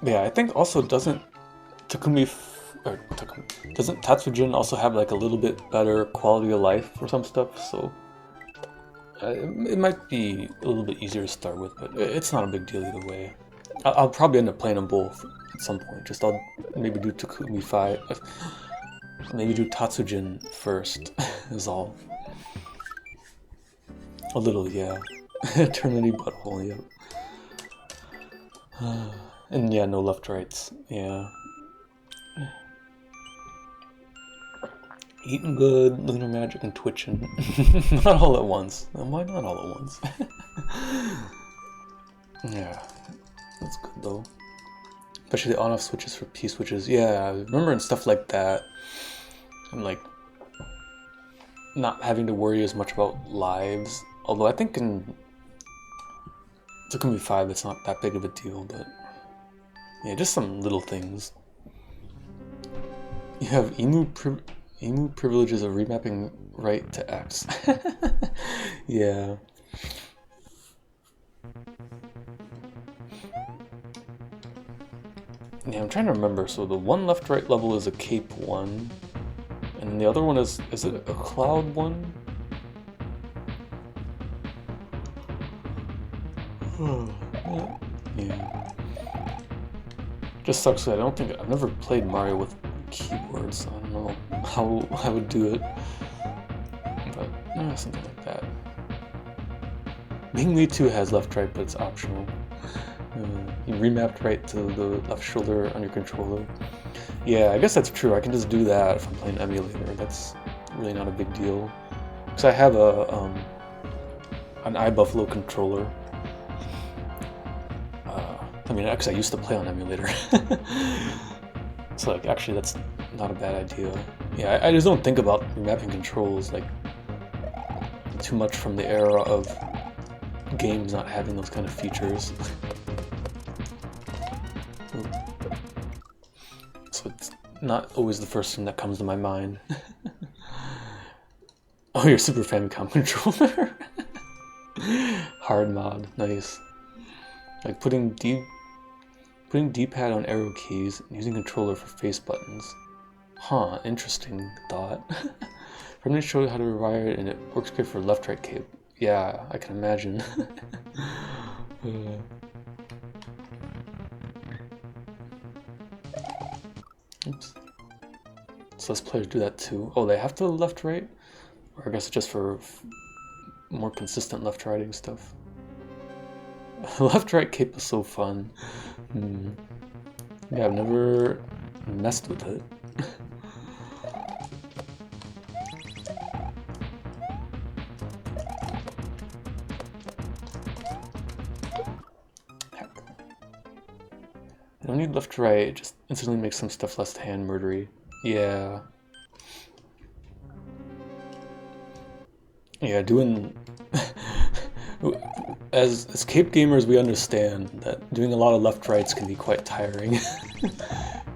Yeah, I think also Takumi doesn't Tatsujin also have like a little bit better quality of life for some stuff? So it might be a little bit easier to start with, but it's not a big deal either way. I'll probably end up playing them both at some point. Just I'll maybe do Takumi 5, maybe do Tatsujin first, is all. A little, yeah. Eternity butthole, yeah. And yeah, no left rights, yeah. Eating good, lunar magic, and twitching. Not all at once. Why not all at once? Yeah, that's good though. Especially the on-off switches for P switches. Yeah, I remember and stuff like that. I'm like not having to worry as much about lives. Although I think in Takumi 5 it's not that big of a deal, but yeah, just some little things. You have emu privileges of remapping right to X. Yeah. Yeah, I'm trying to remember. So the one left right level is a cape one, and the other one is it a cloud one? Yeah. Just sucks that I've never played Mario with keyboards, so I don't know how I would do it. But something like that. Ming Li 2 has left right, but it's optional. You remapped right to the left shoulder on your controller. Yeah, I guess that's true. I can just do that if I'm playing emulator. That's really not a big deal. Because I have an iBuffalo controller. I mean, actually, I used to play on emulator. So, like, actually, that's not a bad idea. Yeah, I just don't think about remapping controls, like, too much from the era of games not having those kind of features. So it's not always the first thing that comes to my mind. Oh, your Super Famicom controller? Hard mod, nice. Like putting D-pad on arrow keys and using controller for face buttons. Huh, interesting thought. I'm gonna show you how to rewire it, and it works great for left-right cape. Yeah, I can imagine. Oops. So let's players do that too. Oh, they have to left-right? Or I guess just for more consistent left-righting stuff. Left-right cape is so fun. Yeah, I've never messed with it. Heck. I don't need left to right, it just instantly makes some stuff less hand murdery. Yeah. Yeah, doing as cape gamers we understand that doing a lot of left rights can be quite tiring.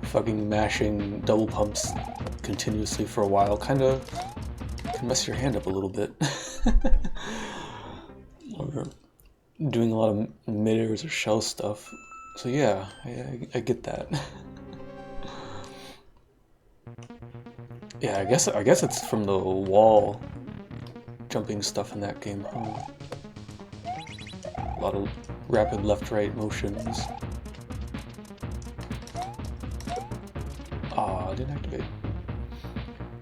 Fucking mashing double pumps continuously for a while kinda can mess your hand up a little bit. Or doing a lot of mid-airs or shell stuff. So yeah, I get that. Yeah, I guess it's from the wall jumping stuff in that game, huh? A lot of rapid left-right motions. Aw, I didn't activate.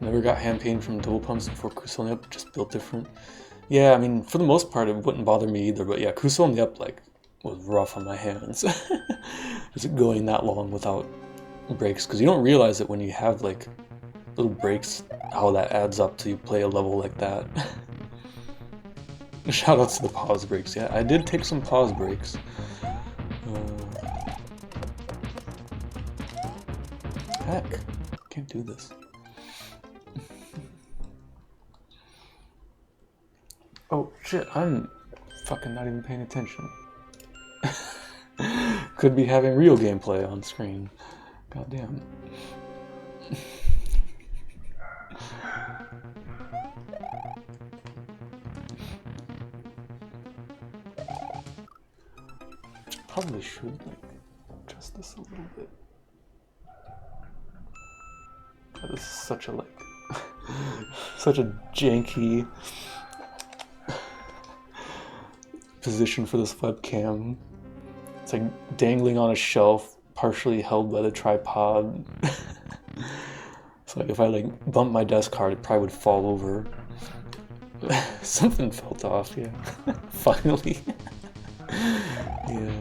Never got hand pain from double pumps before Kuso on the up, just built different. Yeah, I mean, for the most part, it wouldn't bother me either, but yeah, Kuso on the up, like, was rough on my hands. Just going that long without breaks, because you don't realize it when you have, like, little breaks, how that adds up till you play a level like that. Shoutouts to the pause breaks. Yeah, I did take some pause breaks. Heck, can't do this. Oh shit, I'm fucking not even paying attention. Could be having real gameplay on screen. Goddamn. Probably should like try test this a little bit. Oh, this is such a such a janky position for this webcam. It's like dangling on a shelf, partially held by the tripod. So like if I like bumped my desk hard, it probably would fall over. Something felt off, yeah. Finally. Yeah.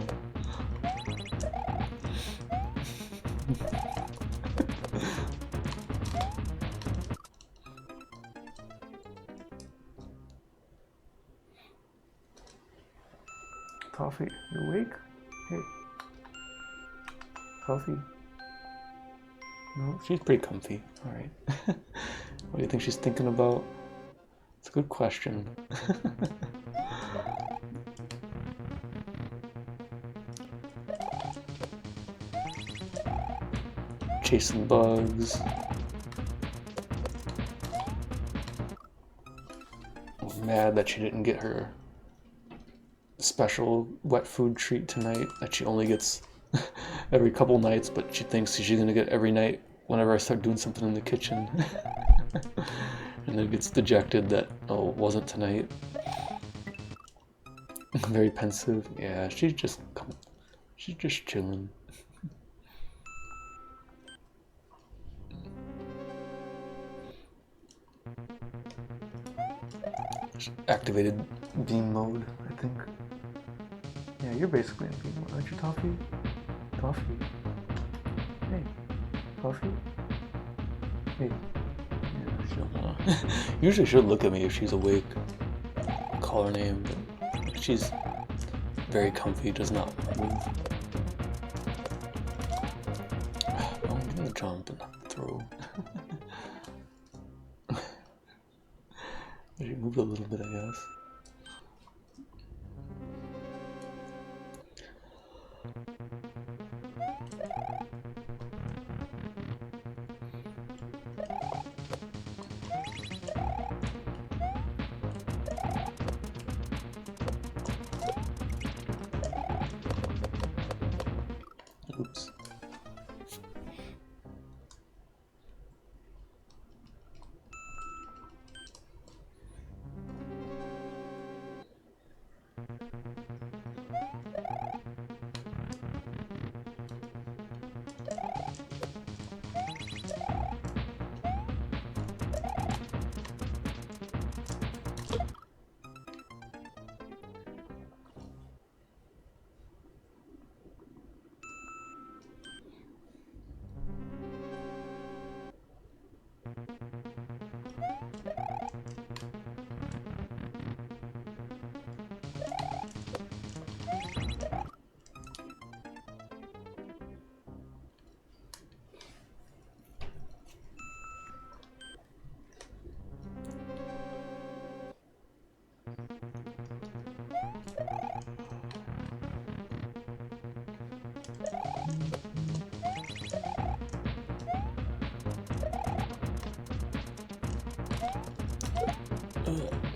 Coffee, you awake? Hey. Coffee? No, she's pretty comfy. Alright. What do you think she's thinking about? It's a good question. Chasing bugs. I'm mad that she didn't get her special wet food treat tonight that she only gets every couple nights, but she thinks she's gonna get every night whenever I start doing something in the kitchen. And then gets dejected that, oh, it wasn't tonight. Very pensive. Yeah, she's just chilling. Activated beam mode, I think. Yeah, you're basically in beam mode, aren't you, Toffee? Toffee. Hey, Toffee. Hey. Yeah, usually she'll look at me if she's awake. Call her name, but she's very comfy, does not move. Oh, I'm gonna jump and throw. She moved a little bit, I guess. Oops.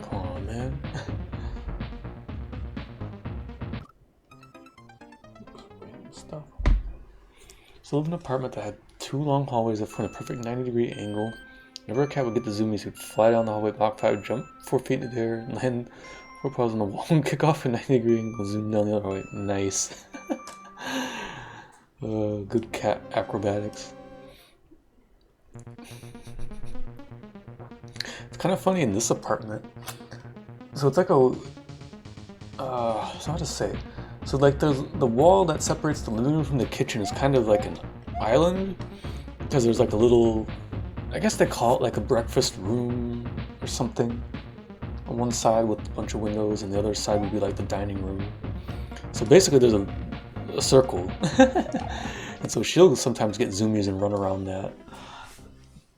Come on, man. Stuff. So I live in an apartment that had two long hallways that formed a perfect 90-degree angle. Whenever a cat would get the zoomies, he'd fly down the hallway block, would jump 4 feet into the air, and land 4 paws on the wall and kick off a 90-degree angle, zoom down the other hallway. Nice. Good cat acrobatics. It's kind of funny in this apartment. So it's like a, so how to say? So like the wall that separates the living room from the kitchen is kind of like an island, because there's like a little, I guess they call it like a breakfast room or something, on one side with a bunch of windows, and the other side would be like the dining room. So basically there's a circle. And so she'll sometimes get zoomies and run around that.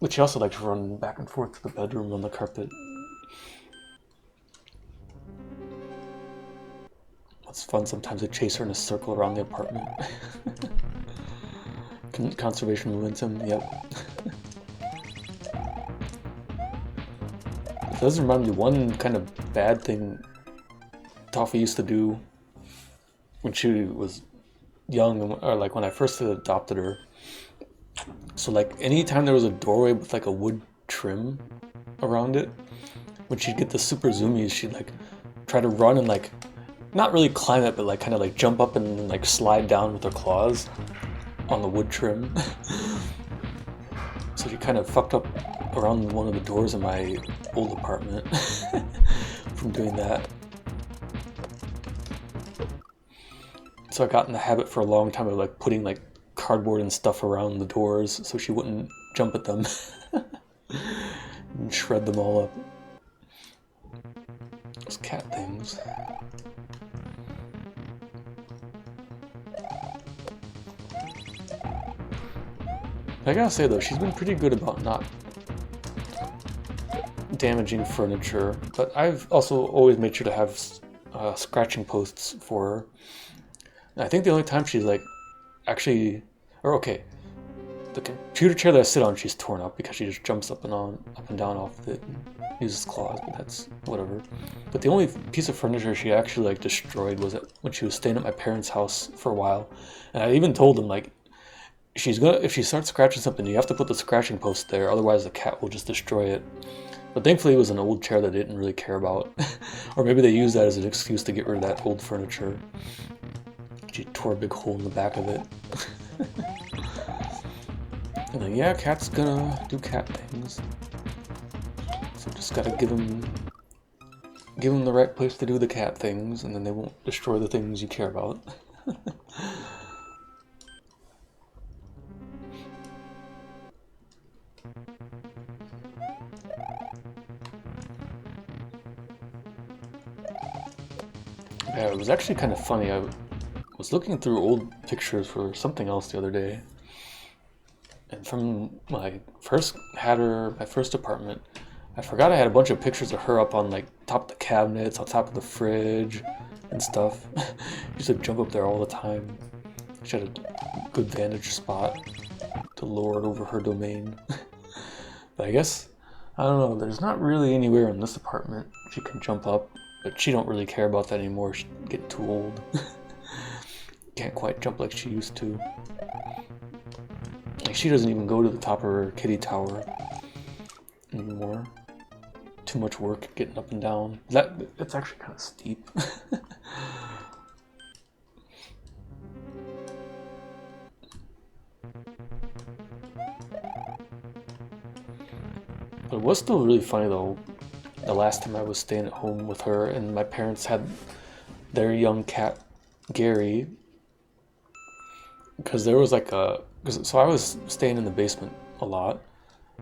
But she also likes to run back and forth to the bedroom on the carpet. It's fun sometimes to chase her in a circle around the apartment. Conservation momentum, yep. It does remind me of one kind of bad thing Toffee used to do when she was young, or like when I first adopted her. So like anytime there was a doorway with like a wood trim around it, when she'd get the super zoomies, she'd like try to run and like not really climb it, but like kind of like jump up and like slide down with her claws on the wood trim. So she kind of fucked up around one of the doors in my old apartment from doing that. So I got in the habit for a long time of like putting like cardboard and stuff around the doors so she wouldn't jump at them and shred them all up. Those cat things. I gotta say though, she's been pretty good about not damaging furniture, but I've also always made sure to have scratching posts for her. And I think the only time she's like actually, or okay, the computer chair that I sit on, she's torn up because she just jumps up and down off of it and uses claws, but that's whatever. But the only piece of furniture she actually like destroyed was when she was staying at my parents' house for a while, and I even told them like, if she starts scratching something, you have to put the scratching post there, otherwise the cat will just destroy it. But thankfully it was an old chair that they didn't really care about. Or maybe they used that as an excuse to get rid of that old furniture. She tore a big hole in the back of it. And like, yeah, cat's gonna do cat things. So just gotta give them the right place to do the cat things, and then they won't destroy the things you care about. Yeah, it was actually kind of funny. I was looking through old pictures for something else the other day, and from my first apartment, I forgot I had a bunch of pictures of her up on like top of the cabinets, on top of the fridge, and stuff. She used to jump up there all the time. She had a good vantage spot to lord over her domain. But I guess, I don't know, there's not really anywhere in this apartment she can jump up, but she don't really care about that anymore. She's getting too old. Can't quite jump like she used to. Like, she doesn't even go to the top of her kitty tower anymore. Too much work getting up and down. It's actually kind of steep. But it was still really funny though, the last time I was staying at home with her and my parents had their young cat, Gary, because there was like so I was staying in the basement a lot,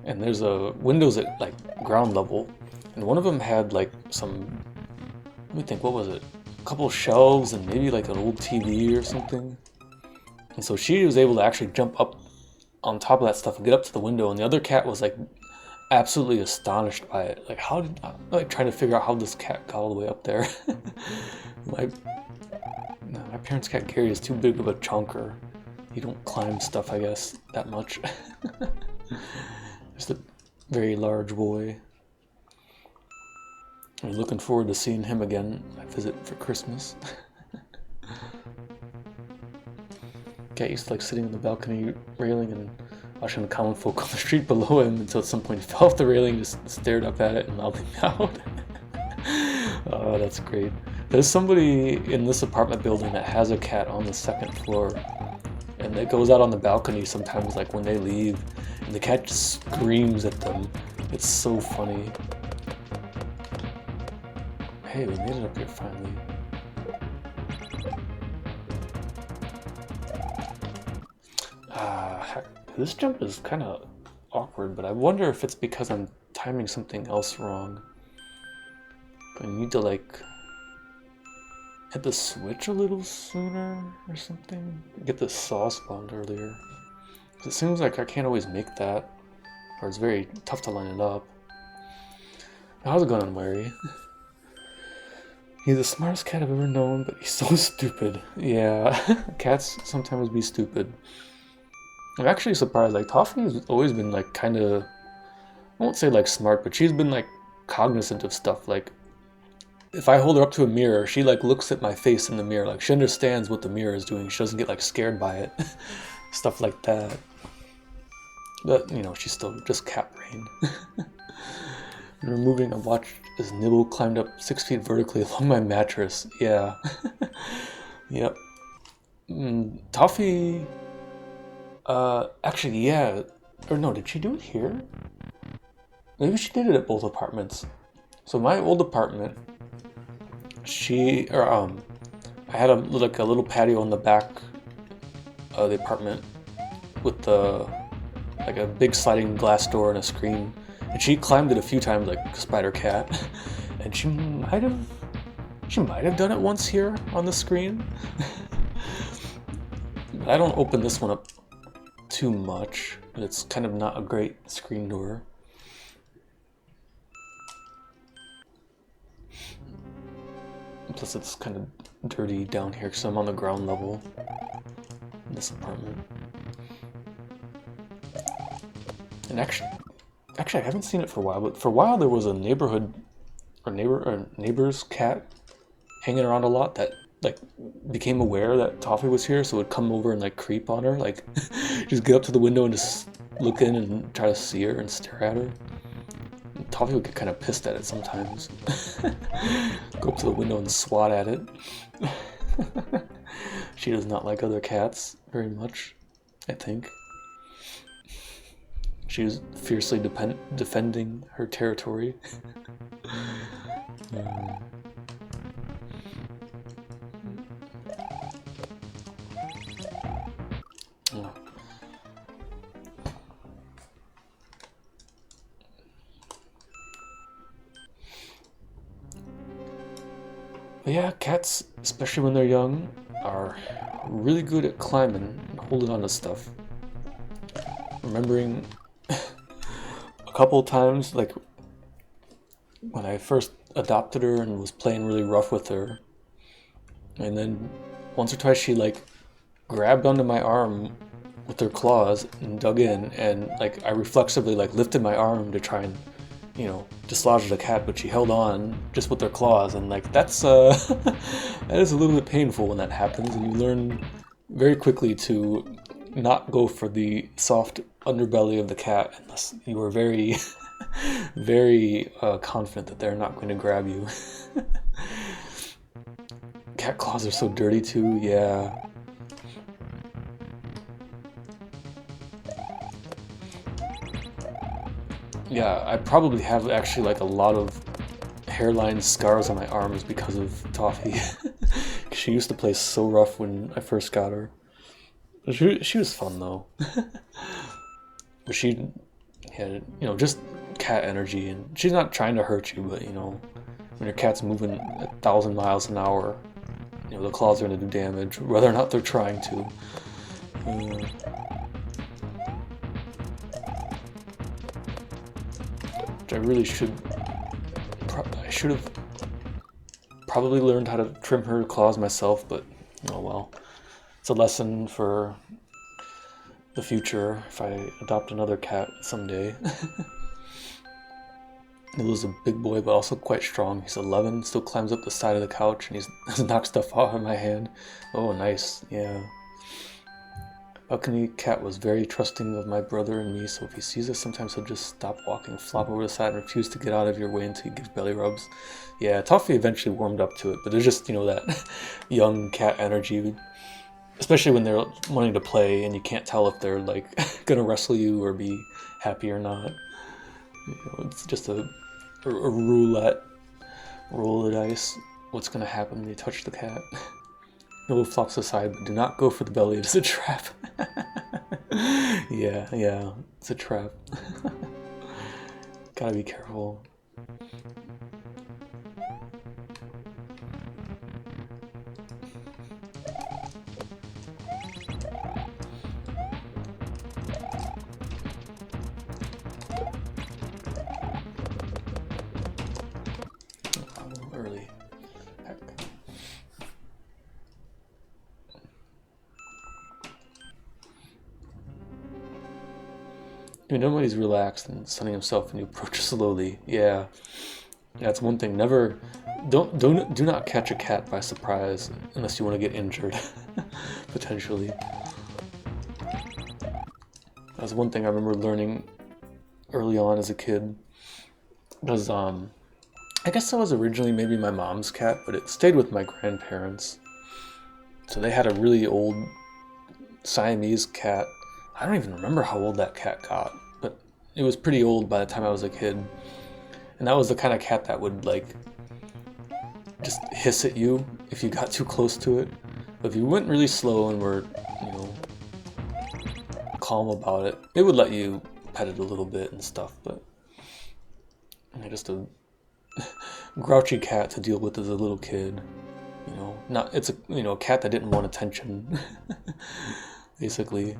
and there's windows at like ground level, and one of them had like let me think, what was it? A couple of shelves and maybe like an old TV or something. And so she was able to actually jump up on top of that stuff and get up to the window, and the other cat was like absolutely astonished by it. Like, like trying to figure out how this cat got all the way up there. my parents' cat Gary is too big of a chunker. He don't climb stuff, I guess, that much. Just a very large boy. I'm looking forward to seeing him again. I visit for Christmas. Cat used to like sitting on the balcony railing and watching the common folk on the street below him until at some point he fell off the railing, just stared up at it and loudly meowed. Oh, that's great. There's somebody in this apartment building that has a cat on the second floor, and it goes out on the balcony sometimes, like when they leave, and the cat just screams at them. It's so funny. Hey, we made it up here finally. Heck, this jump is kind of awkward, but I wonder if it's because I'm timing something else wrong. I need to like hit the switch a little sooner or something. Get the saw spawned earlier. It seems like I can't always make that, or it's very tough to line it up. How's it going, Unwary? He's the smartest cat I've ever known, but he's so stupid. Yeah, cats sometimes be stupid. I'm actually surprised. Like, Toffee's always been like kind of, I won't say like smart, but she's been like cognizant of stuff. Like, if I hold her up to a mirror, she like looks at my face in the mirror. Like she understands what the mirror is doing. She doesn't get like scared by it. Stuff like that. But you know, she's still just cat brain. And removing a watch as Nibble climbed up 6 feet vertically along my mattress. Yeah. Yep. Toffee. Actually, yeah. Or no, did she do it here? Maybe she did it at both apartments. So my old apartment, I had like a little patio in the back of the apartment with like a big sliding glass door and a screen, and she climbed it a few times like Spider Cat, and she might have done it once here on the screen. I don't open this one up too much, but it's kind of not a great screen door. Plus it's kind of dirty down here because I'm on the ground level in this apartment. And actually I haven't seen it for a while, but for a while there was a neighbor's cat hanging around a lot that like became aware that Toffee was here, so it would come over and like creep on her, like just get up to the window and just look in and try to see her and stare at her. And Toffee would get kind of pissed at it sometimes. Go up to the window and swat at it. She does not like other cats very much, I think. She was fiercely defending her territory. But yeah, cats, especially when they're young, are really good at climbing and holding on to stuff. Remembering a couple of times, like when I first adopted her and was playing really rough with her, and then once or twice she like grabbed onto my arm with her claws and dug in, and like I reflexively like lifted my arm to try and, you know, dislodge the cat, but she held on just with her claws, and like that's that is a little bit painful when that happens, and you learn very quickly to not go for the soft underbelly of the cat unless you are very very confident that they're not going to grab you. Cat claws are so dirty too, yeah. Yeah, I probably have actually like a lot of hairline scars on my arms because of Toffee. She used to play so rough when I first got her. She was fun though. But she had, you know, just cat energy, and she's not trying to hurt you, but you know, when your cat's moving 1,000 miles an hour, you know, the claws are going to do damage, whether or not they're trying to. Which I really I should have probably learned how to trim her claws myself, but oh well. It's a lesson for the future if I adopt another cat someday. Nilu's a big boy, but also quite strong. He's 11, still climbs up the side of the couch, and he's knocked stuff off of my hand. Oh, nice, yeah. Balcony cat was very trusting of my brother and me, so if he sees us, sometimes he'll just stop walking, flop over the side, and refuse to get out of your way until you give belly rubs. Yeah, Toffee eventually warmed up to it, but there's just, you know, that young cat energy, especially when they're wanting to play and you can't tell if they're like gonna wrestle you or be happy or not. You know, it's just a roulette. Roll the dice. What's gonna happen when you touch the cat? No flops aside, but do not go for the belly. It is a trap. Yeah, it's a trap. Gotta be careful. Early. Heck. You know when he's relaxed and sunning himself and you approach slowly. Yeah. That's one thing. Never, do not catch a cat by surprise unless you want to get injured, potentially. That's one thing I remember learning early on as a kid. Was I guess that was originally maybe my mom's cat, but it stayed with my grandparents. So they had a really old Siamese cat. I don't even remember how old that cat got, but it was pretty old by the time I was a kid. And that was the kind of cat that would like just hiss at you if you got too close to it. But if you went really slow and were, you know, calm about it, it would let you pet it a little bit and stuff. But just a grouchy cat to deal with as a little kid. You know, not it's a cat that didn't want attention, basically.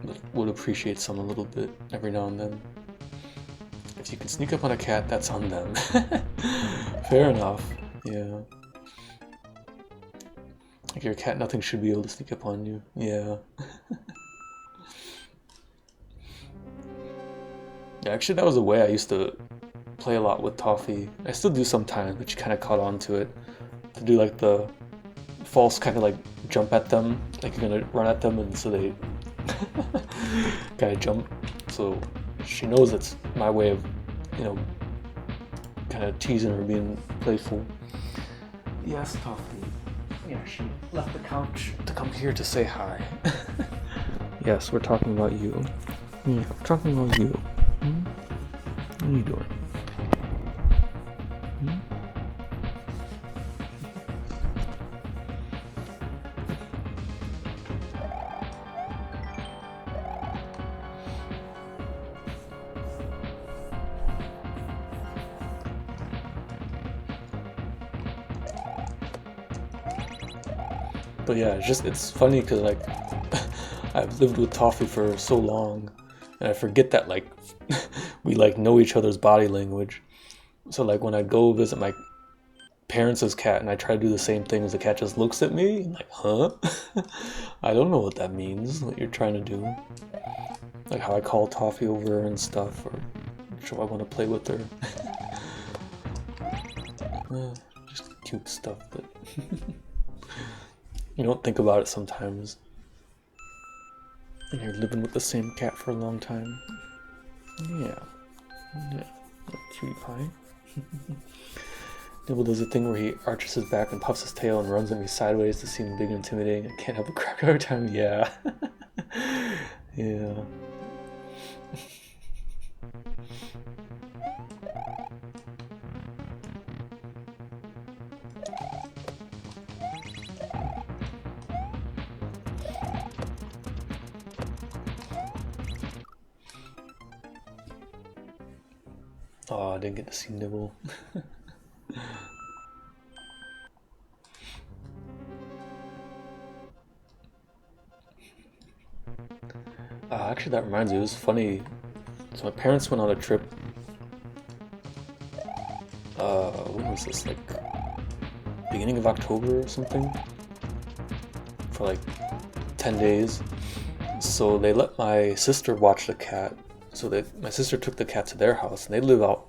But would appreciate some a little bit every now and then. If you can sneak up on a cat, that's on them. Fair enough. Yeah. Like your cat, nothing should be able to sneak up on you. Yeah. Yeah, actually, that was a way I used to play a lot with Toffee. I still do sometimes, but she kind of caught on to it. To do like the false kind of like jump at them, like you're gonna run at them, and so they kind of jump. So she knows it's my way of, kind of teasing her, being playful. Yes, Toffee. Yeah, she left the couch to come here to say hi. Yes, we're talking about you. Yeah, we're talking about you. What are you doing? But yeah, it's funny because like I've lived with Toffee for so long, and I forget that like we like know each other's body language. So like when I go visit my parents' cat and I try to do the same thing, as the cat just looks at me and like, huh? I don't know what that means, what you're trying to do. Like how I call Toffee over and stuff, or show I want to play with her. Just cute stuff that you don't think about it sometimes. And you're living with the same cat for a long time. Yeah. Cutie pie. Nibble does a thing where he arches his back and puffs his tail and runs at me sideways to seem big and intimidating. I can't help but crack every time. Yeah. Yeah. Oh, I didn't get to see Nibble. Actually, that reminds me, it was funny. So my parents went on a trip. When was this? Like, beginning of October or something? For like 10 days. So they let my sister watch the cat. So my sister took the cat to their house, and they live out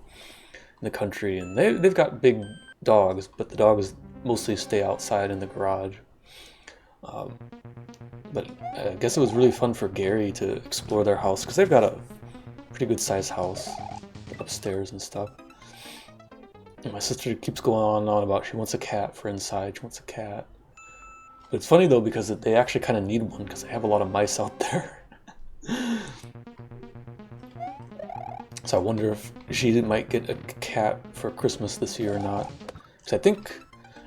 in the country, and they've got big dogs, but the dogs mostly stay outside in the garage. But I guess it was really fun for Gary to explore their house, because they've got a pretty good sized house upstairs and stuff. And my sister keeps going on and on about she wants a cat for inside, she wants a cat. But it's funny though, because they actually kind of need one, because they have a lot of mice out there. So I wonder if she might get a cat for Christmas this year or not. Because I think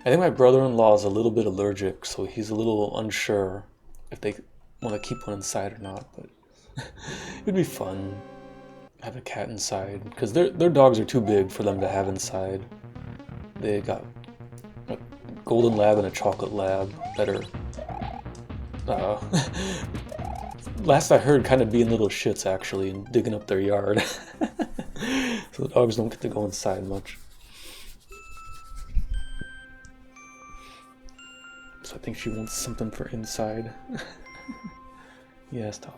my brother-in-law is a little bit allergic, so he's a little unsure if they want to keep one inside or not. But it'd be fun to have a cat inside, because their dogs are too big for them to have inside. They got a golden lab and a chocolate lab that are last I heard, kind of being little shits actually and digging up their yard. So the dogs don't get to go inside much. So I think she wants something for inside. Yeah, it's tough.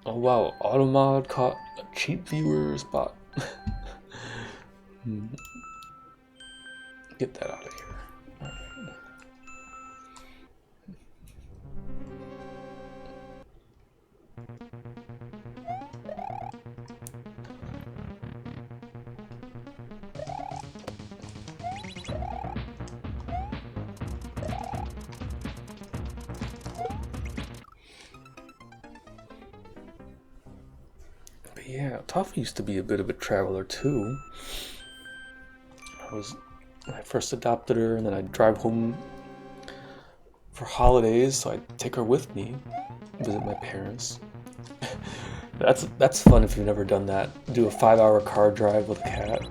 Oh wow, Automod caught a cheap viewer spot. Get that out of here. Alright. But yeah, Toffee used to be a bit of a traveler too. When I first adopted her, and then I'd drive home for holidays, so I'd take her with me, visit my parents. That's fun if you've never done that. Do a 5-hour car drive with a cat.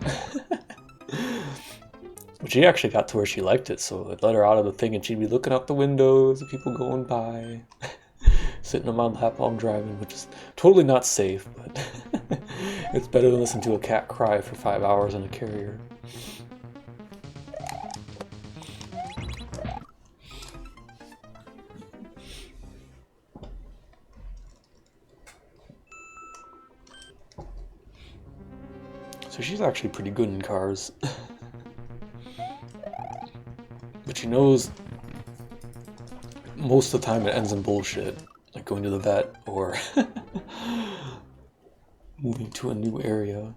But she actually got to where she liked it, so I'd let her out of the thing and she'd be looking out the windows at people going by, sitting on my lap while I'm driving, which is totally not safe, but it's better than listening to a cat cry for 5 hours in a carrier. So she's actually pretty good in cars. But she knows most of the time it ends in bullshit, like going to the vet or moving to a new area.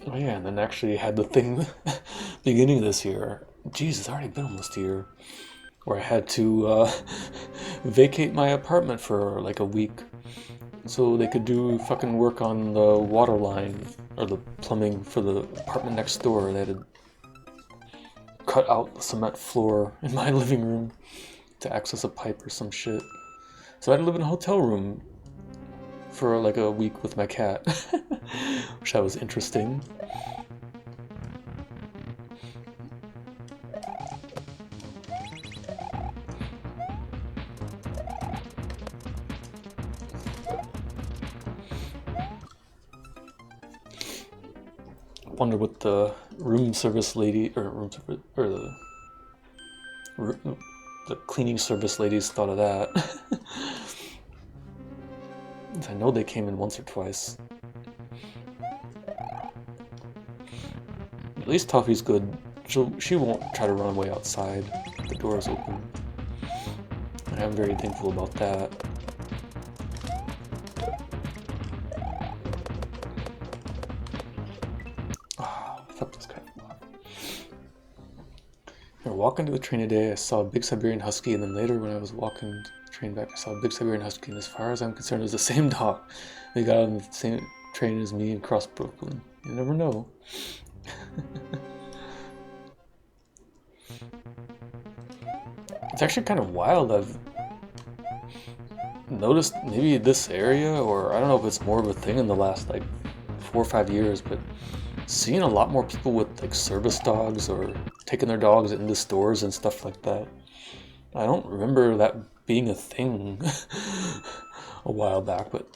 Oh yeah, and then actually had the thing beginning of this year. Jeez, it's already been almost a year. Where I had to vacate my apartment for like a week so they could do fucking work on the water line or the plumbing for the apartment next door. They had to cut out the cement floor in my living room to access a pipe or some shit. So I had to live in a hotel room for like a week with my cat, which that was interesting. Wonder what the room service lady or the cleaning service ladies thought of that. I know they came in once or twice. At least Toffee's good. She won't try to run away outside. The door is open. And I'm very thankful about that. Fuck this guy. Walking to the train today, I saw a big Siberian Husky, and then later when I was walking the train back, I saw a big Siberian Husky, and as far as I'm concerned, it was the same dog. They got on the same train as me and crossed Brooklyn. You never know. It's actually kind of wild. I've noticed maybe this area, or I don't know if it's more of a thing in the last like 4 or 5 years, but seeing a lot more people with like service dogs or taking their dogs into stores and stuff like that. I don't remember that being a thing a while back, but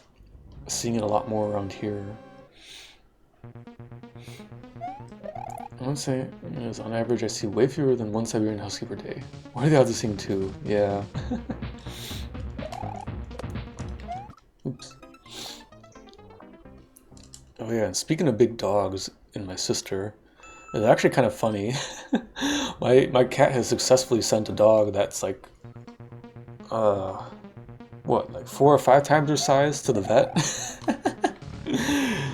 seeing it a lot more around here. I would say, on average, I see way fewer than 1 Siberian Husky per day. Why are the odds of seeing 2? Yeah. Oops. Oh yeah, and speaking of big dogs and my sister, it's actually kind of funny. My cat has successfully sent a dog that's like, like 4 or 5 times her size to the vet?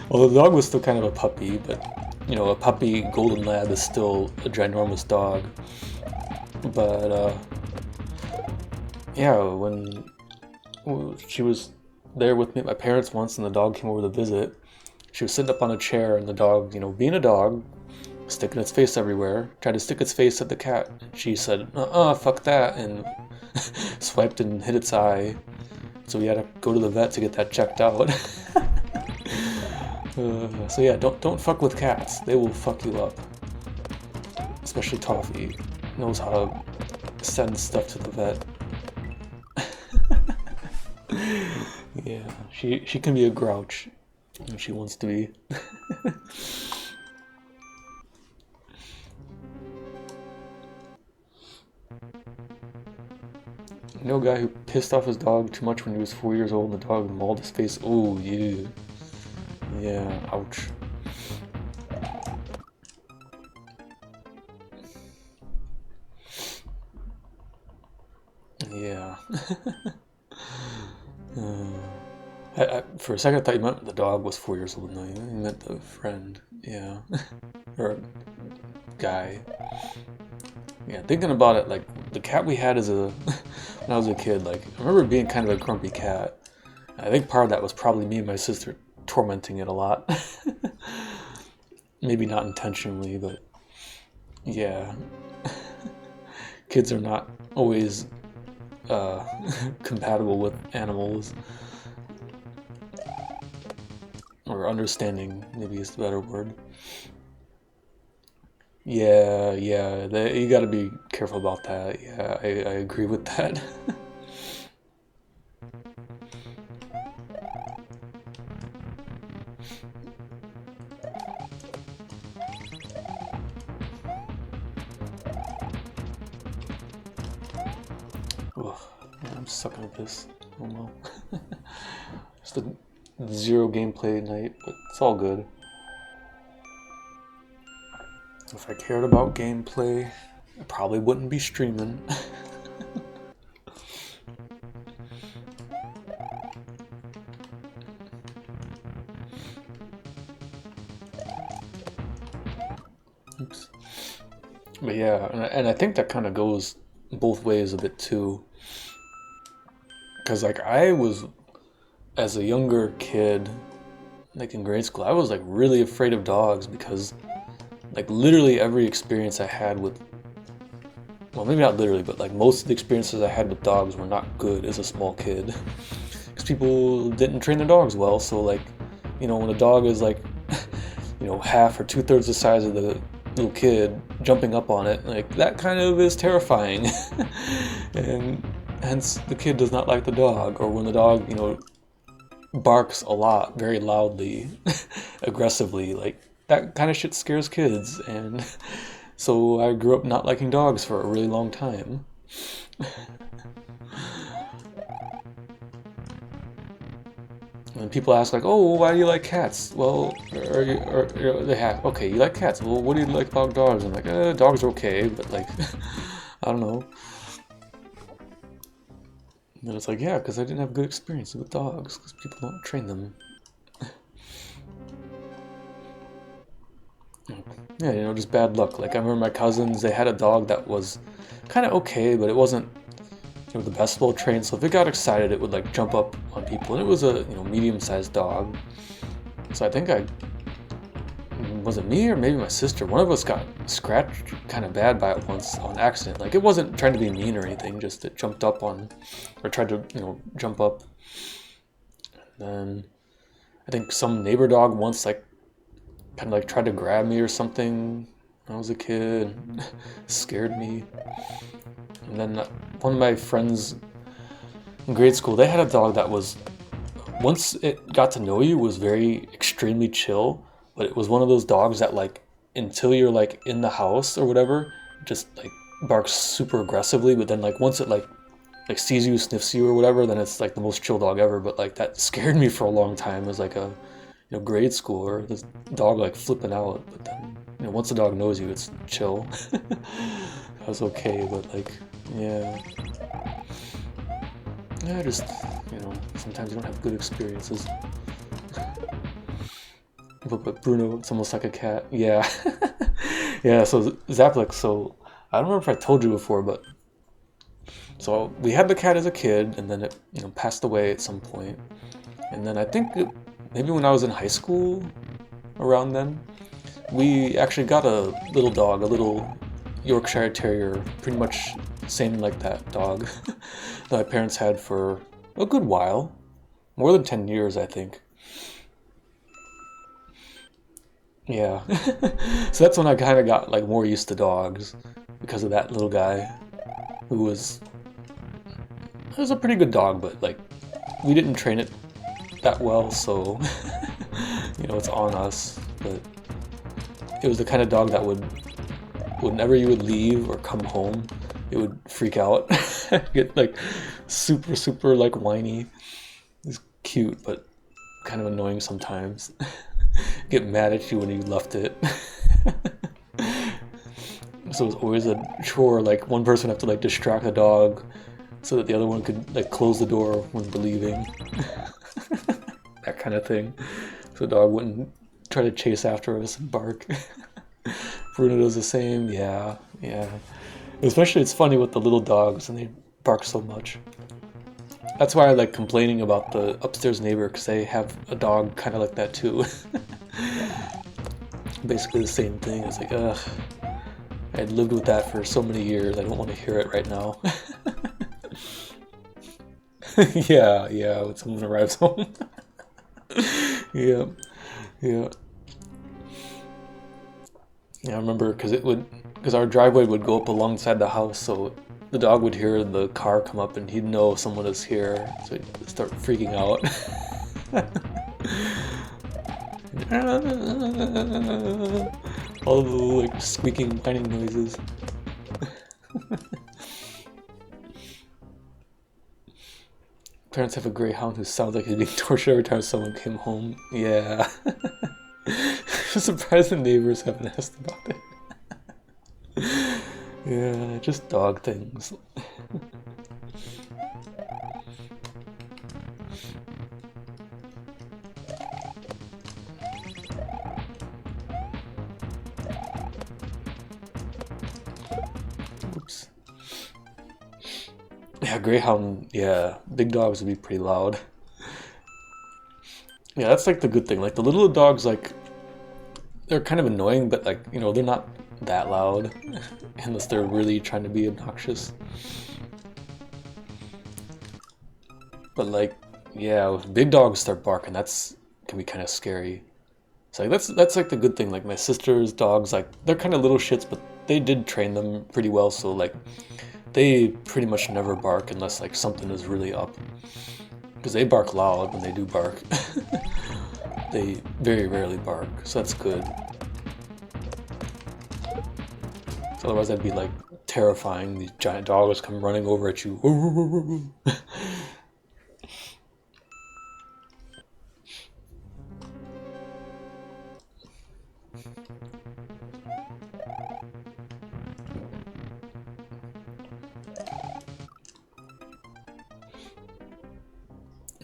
Well, the dog was still kind of a puppy, but, a puppy golden lab is still a ginormous dog. But, yeah, when she was there with me at my parents once and the dog came over to visit, she was sitting up on a chair and the dog, being a dog, sticking its face everywhere, tried to stick its face at the cat. She said, fuck that, and swiped and hit its eye. So we had to go to the vet to get that checked out. So yeah, don't fuck with cats. They will fuck you up. Especially Toffee. Knows how to send stuff to the vet. Yeah, she can be a grouch if she wants to be. You know a guy who pissed off his dog too much when he was 4 years old and the dog mauled his face? Oh, yeah. Yeah, ouch. Yeah. uh, for a second, I thought you meant the dog was 4 years old. No, you meant the friend. Yeah. Or guy. Yeah, thinking about it, like, the cat we had as a... when I was a kid, like, I remember being kind of a grumpy cat. I think part of that was probably me and my sister tormenting it a lot. Maybe not intentionally, but yeah. Kids are not always uh, compatible with animals. Or understanding, maybe is the better word. Yeah, yeah, you gotta be careful about that. Yeah, I agree with that. Ugh, man, I'm sucking at this. Oh no. Just a zero gameplay night, but it's all good. If I cared about gameplay, I probably wouldn't be streaming. Oops. But yeah, and I think that kind of goes both ways a bit too. Because like I was, as a younger kid, like in grade school, I was like really afraid of dogs because like literally every experience I had with, well, maybe not literally, but like most of the experiences I had with dogs were not good as a small kid. Because people didn't train their dogs well, so like, when a dog is like, half or two-thirds the size of the little kid jumping up on it, like that kind of is terrifying. And hence the kid does not like the dog, or when the dog, barks a lot, very loudly, aggressively, like that kind of shit scares kids, and so I grew up not liking dogs for a really long time. And people ask like, "Oh, why do you like cats?" Well, they have, okay, you like cats. Well, what do you like about dogs? I'm like, dogs are okay, but like, I don't know. And then it's like, yeah, because I didn't have good experiences with dogs, because people don't train them. Yeah, just bad luck. Like I remember my cousins, they had a dog that was kind of okay, but it wasn't, the best well trained. So if it got excited, it would like jump up on people, and it was a medium-sized dog. So I think was it me or maybe my sister? One of us got scratched kind of bad by it once on accident. Like it wasn't trying to be mean or anything, just it jumped up on, or tried to jump up. And then I think some neighbor dog once like kind of like tried to grab me or something when I was a kid. Scared me. And then one of my friends in grade school, they had a dog that was, once it got to know you, was very extremely chill, but it was one of those dogs that like, until you're like in the house or whatever, just like barks super aggressively, but then like once it like sees you, sniffs you or whatever, then it's like the most chill dog ever. But like that scared me for a long time as like a grade schooler, this dog like flipping out. But then once the dog knows you, it's chill. That was okay, but like, yeah, just sometimes you don't have good experiences. But Bruno, it's almost like a cat. Yeah. Yeah, so Zaplik, so I don't remember if I told you before, but so we had the cat as a kid, and then it passed away at some point. And then I think maybe when I was in high school, around then, we actually got a little dog, a little Yorkshire Terrier, pretty much same like that dog that my parents had for a good while, more than 10 years, I think. Yeah. So that's when I kind of got like more used to dogs because of that little guy who was a pretty good dog, but like we didn't train it that well, so you know, it's on us. But it was the kind of dog that would, whenever you would leave or come home, it would freak out, get like super like whiny. It's cute, but kind of annoying sometimes. Get mad at you when you left it. So it was always a chore, like one person would have to like distract the dog so that the other one could like close the door when we're leaving. That kind of thing. So the dog wouldn't try to chase after us and bark. Bruno does the same, yeah. Especially it's funny with the little dogs and they bark so much. That's why I like complaining about the upstairs neighbor, because they have a dog kind of like that too. Basically the same thing. It's like, ugh. I had lived with that for so many years, I don't want to hear it right now. Yeah, when someone arrives home. Yeah. Yeah, I remember because our driveway would go up alongside the house, so the dog would hear the car come up and he'd know someone is here, so he'd start freaking out. All the like squeaking, whining noises. Parents have a greyhound who sounds like he's being tortured every time someone came home. Yeah. I'm surprised the neighbors haven't asked about it. Yeah, just dog things. Oops. Yeah, greyhound, yeah, big dogs would be pretty loud. Yeah, that's like the good thing. Like the little dogs, like, they're kind of annoying, but like, you know, they're not that loud unless they're really trying to be obnoxious. But like, yeah, if big dogs start barking, that's can be kind of scary. So like, that's like the good thing. Like my sister's dogs, like they're kind of little shits, but they did train them pretty well. So like, they pretty much never bark unless like something is really up. Because they bark loud when they do bark. They very rarely bark, so that's good. So otherwise that'd be like terrifying. These giant dogs come running over at you.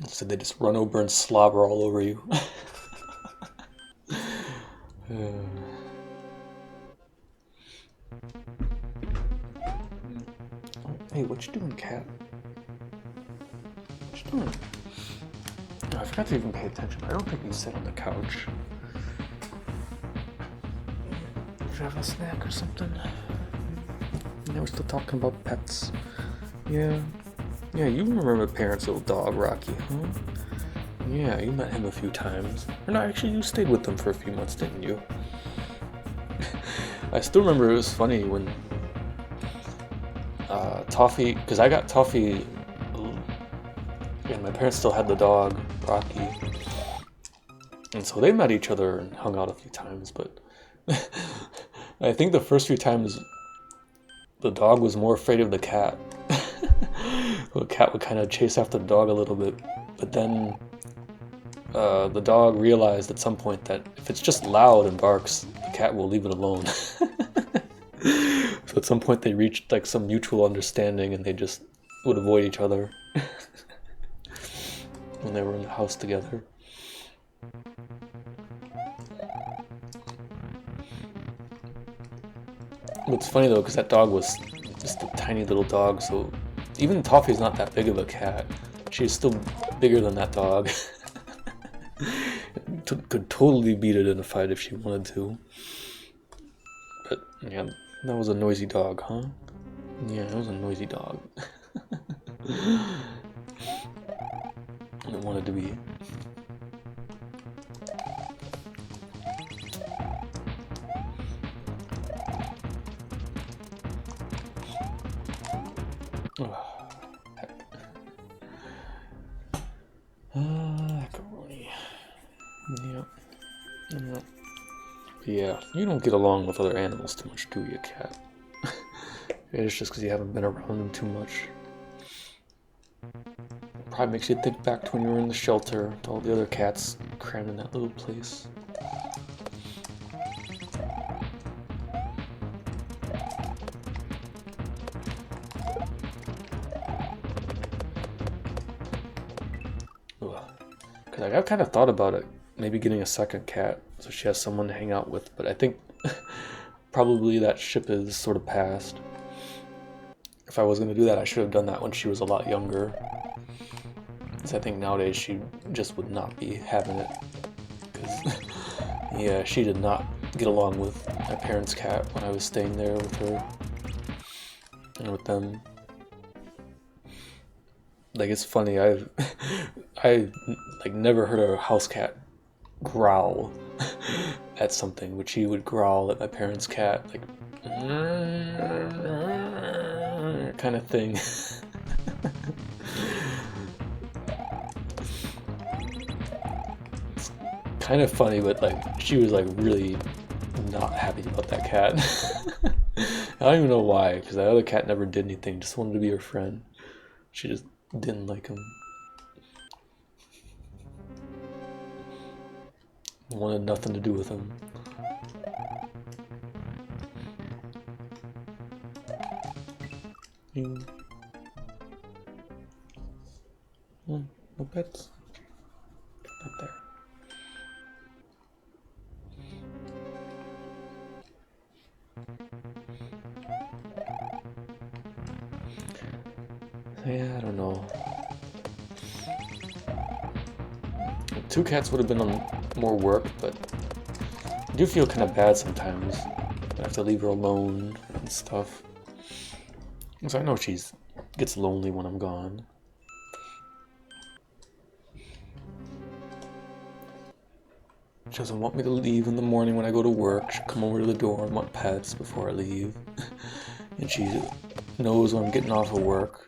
So they just run over and slobber all over you. Hey, what you doing, cat? What you doing? Oh, I forgot to even pay attention. I don't think you sit on the couch. Did you have a snack or something? Yeah, we're still talking about pets. Yeah, you remember Parents' little dog, Rocky, huh? Yeah, you met him a few times. Or no, actually, you stayed with him for a few months, didn't you? I still remember it was funny when Toffee, because I got Toffee, and my parents still had the dog, Rocky. And so they met each other and hung out a few times, but I think the first few times the dog was more afraid of the cat. The cat would kind of chase after the dog a little bit, but then the dog realized at some point that if it's just loud and barks, the cat will leave it alone. So at some point they reached like some mutual understanding and they just would avoid each other when they were in the house together. It's funny though, because that dog was just a tiny little dog, so even Toffee's not that big of a cat. She's still bigger than that dog. Could totally beat it in a fight if she wanted to. But yeah, that was a noisy dog, huh? Yeah, it was a noisy dog. And it wanted to be. Macaroni. Yep. Yep. Yeah, you don't get along with other animals too much, do you, cat? It's just because you haven't been around them too much. Probably makes you think back to when you were in the shelter with all the other cats crammed in that little place. Because I've kind of thought about it, maybe getting a second cat so she has someone to hang out with, but I think probably that ship is sort of past. If I was going to do that, I should have done that when she was a lot younger. Because I think nowadays she just would not be having it. Because, yeah, she did not get along with my parents' cat when I was staying there with her and with them. Like, it's funny, I like never heard a house cat growl at something, which he would growl at my parents' cat, like kind of thing. It's kind of funny, but like she was like really not happy about that cat. I don't even know why, because that other cat never did anything, just wanted to be her friend. She just didn't like him. Wanted nothing to do with him. No pets. Not there. Yeah, I don't know. Two cats would have been on more work, but I do feel kind of bad sometimes. I have to leave her alone and stuff. Because I know she gets lonely when I'm gone. She doesn't want me to leave in the morning when I go to work. She'll come over to the door and want pets before I leave. And she knows when I'm getting off of work.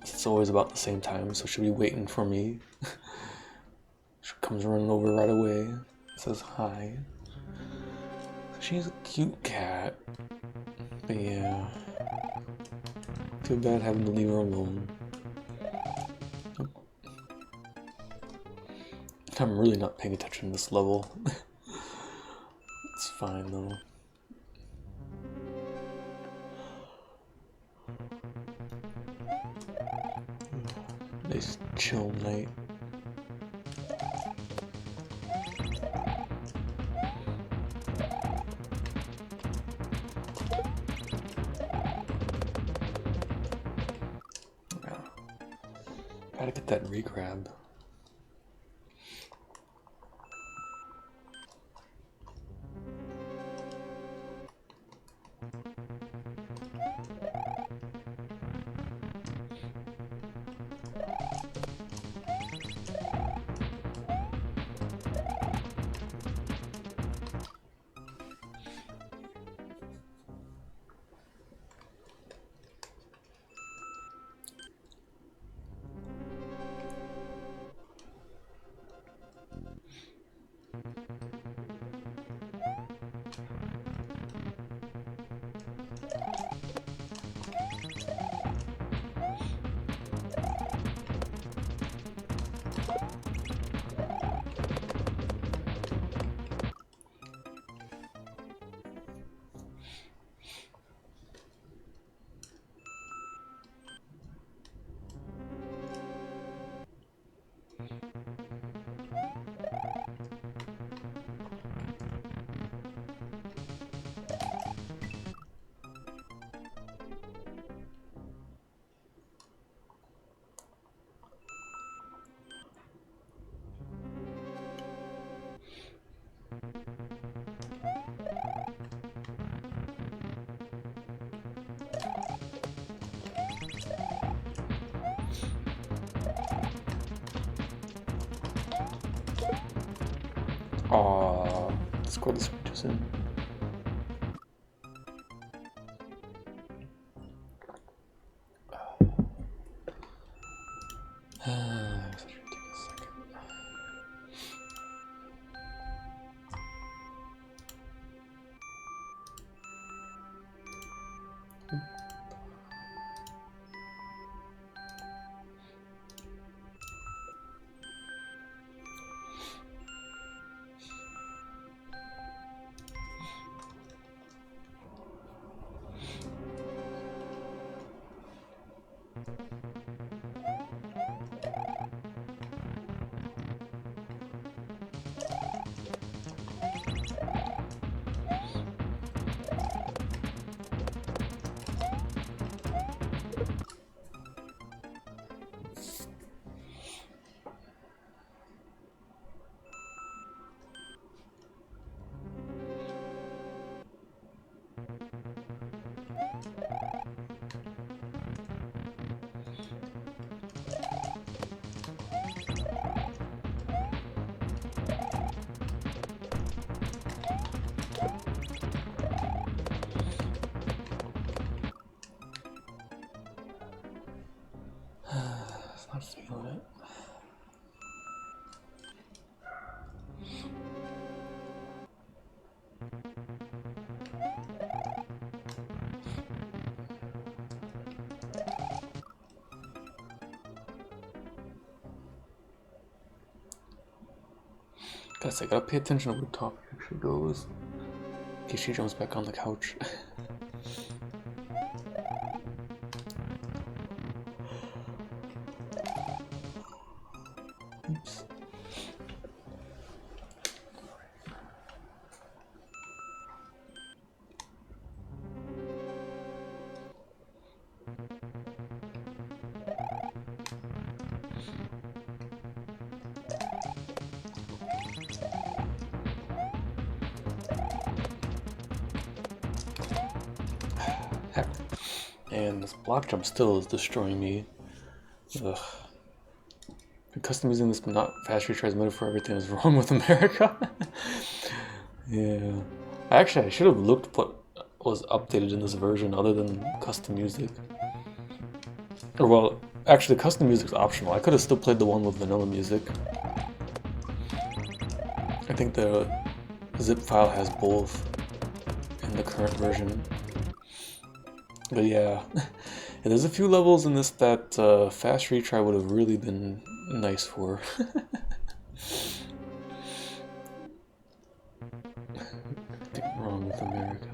It's always about the same time, so she'll be waiting for me. She comes running over right away, says hi. She's a cute cat. But yeah. Too bad having to leave her alone. I'm really not paying attention to this level. It's fine though. Nice chill night. Yeah. Gotta get that regrab. Aww, let's go to the switches in. Such ridiculous. It's not feeling it. Guys, I gotta pay attention to where the topic actually goes. In case she jumps back on the couch. Oops. Heck. And this block jump still is destroying me. Ugh. I'm customizing this, but not fast retries metaphor. Everything is wrong with America. Yeah. Actually, I should have looked what was updated in this version other than custom music. Or, well, actually, custom music's optional. I could have still played the one with vanilla music. I think the zip file has both in the current version. But yeah, there's a few levels in this that fast retry would have really been nice for. What's wrong with America?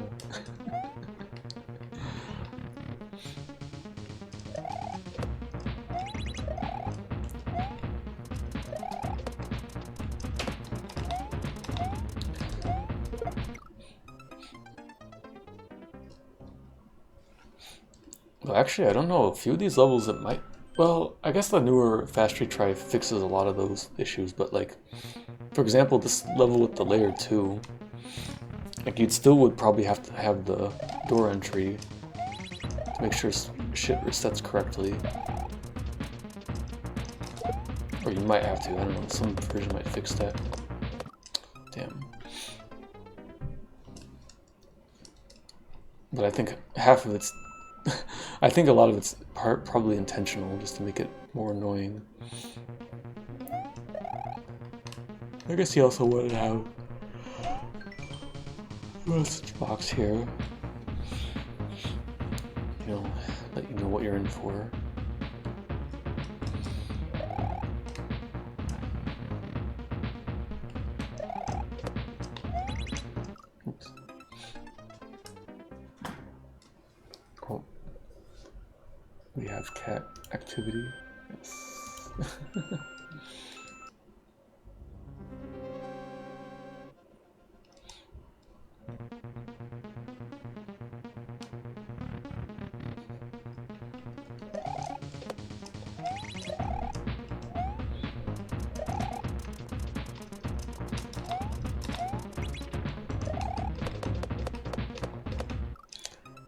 Well, actually, I don't know. A few of these levels it might. Well, I guess the newer fast retry fixes a lot of those issues, but like, for example, this level with the layer 2, like you'd still would probably have to have the door entry to make sure shit resets correctly. Or you might have to, I don't know, some version might fix that. Damn. But I think half of it's I think a lot of it's probably intentional, just to make it more annoying. I guess he also wanted to have a message box here. You know, let you know what you're in for. Oops. Oh. We have cat activity. Yes.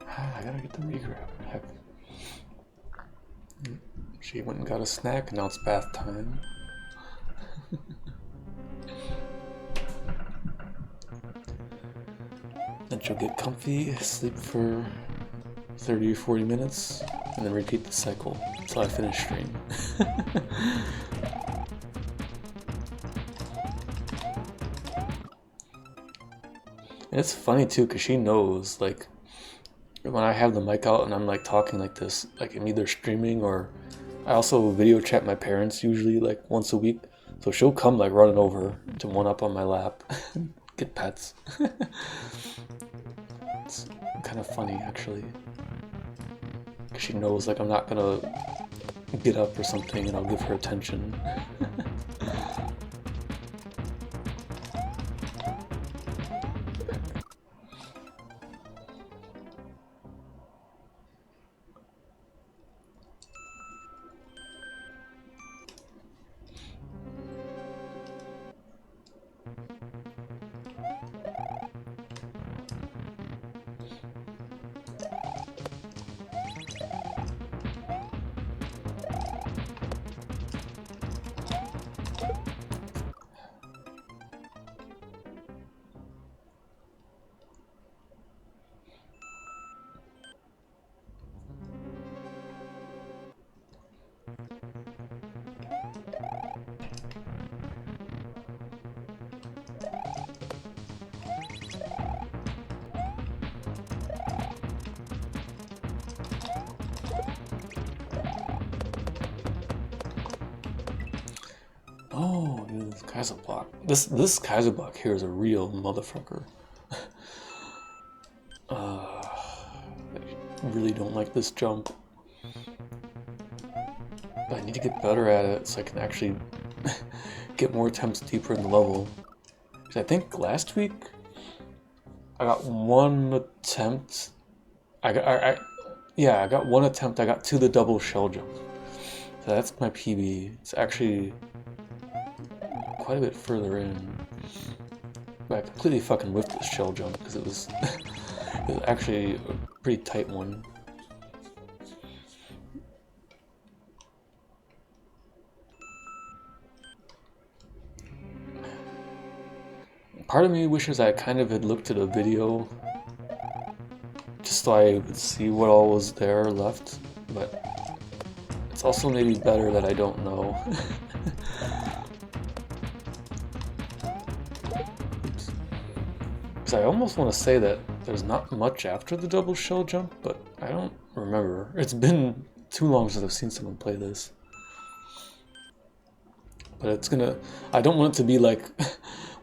I gotta get the regrab. Heck. She went and got a snack, and now it's bath time. Then she'll get comfy, sleep for 30 or 40 minutes, and then repeat the cycle until I finish stream. And it's funny too, because she knows, like, when I have the mic out and I'm like talking like this, like I'm either streaming or I also video chat my parents usually like once a week. So she'll come like running over to one up on my lap, get pets. It's kind of funny actually. 'Cause she knows like I'm not gonna get up or something and I'll give her attention. Oh, dude, this Kaiser block. This Kaiser block here is a real motherfucker. I really don't like this jump. But I need to get better at it so I can actually get more attempts deeper in the level. Because I think last week I got one attempt. I got one attempt. I got to the double shell jump. So that's my PB. It's actually quite a bit further in. But I completely fucking whiffed the shell jump because it was actually a pretty tight one. Part of me wishes I kind of had looked at a video just so I would see what all was there left, but it's also maybe better that I don't know. Because I almost want to say that there's not much after the double shell jump, but I don't remember. It's been too long since I've seen someone play this. But it's gonna... I don't want it to be like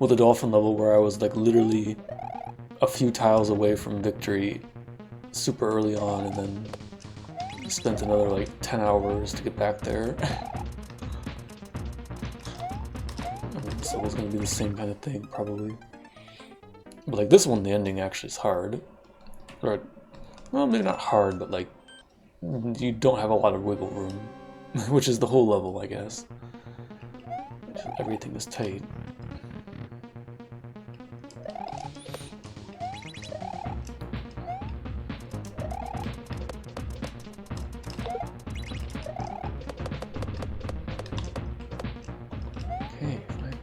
with the dolphin level where I was like literally a few tiles away from victory super early on and then spent another like 10 hours to get back there. So it's gonna be the same kind of thing probably. But like this one, the ending actually is hard. Or, well, maybe not hard, but like you don't have a lot of wiggle room, which is the whole level, I guess. Everything is tight. Okay, fine.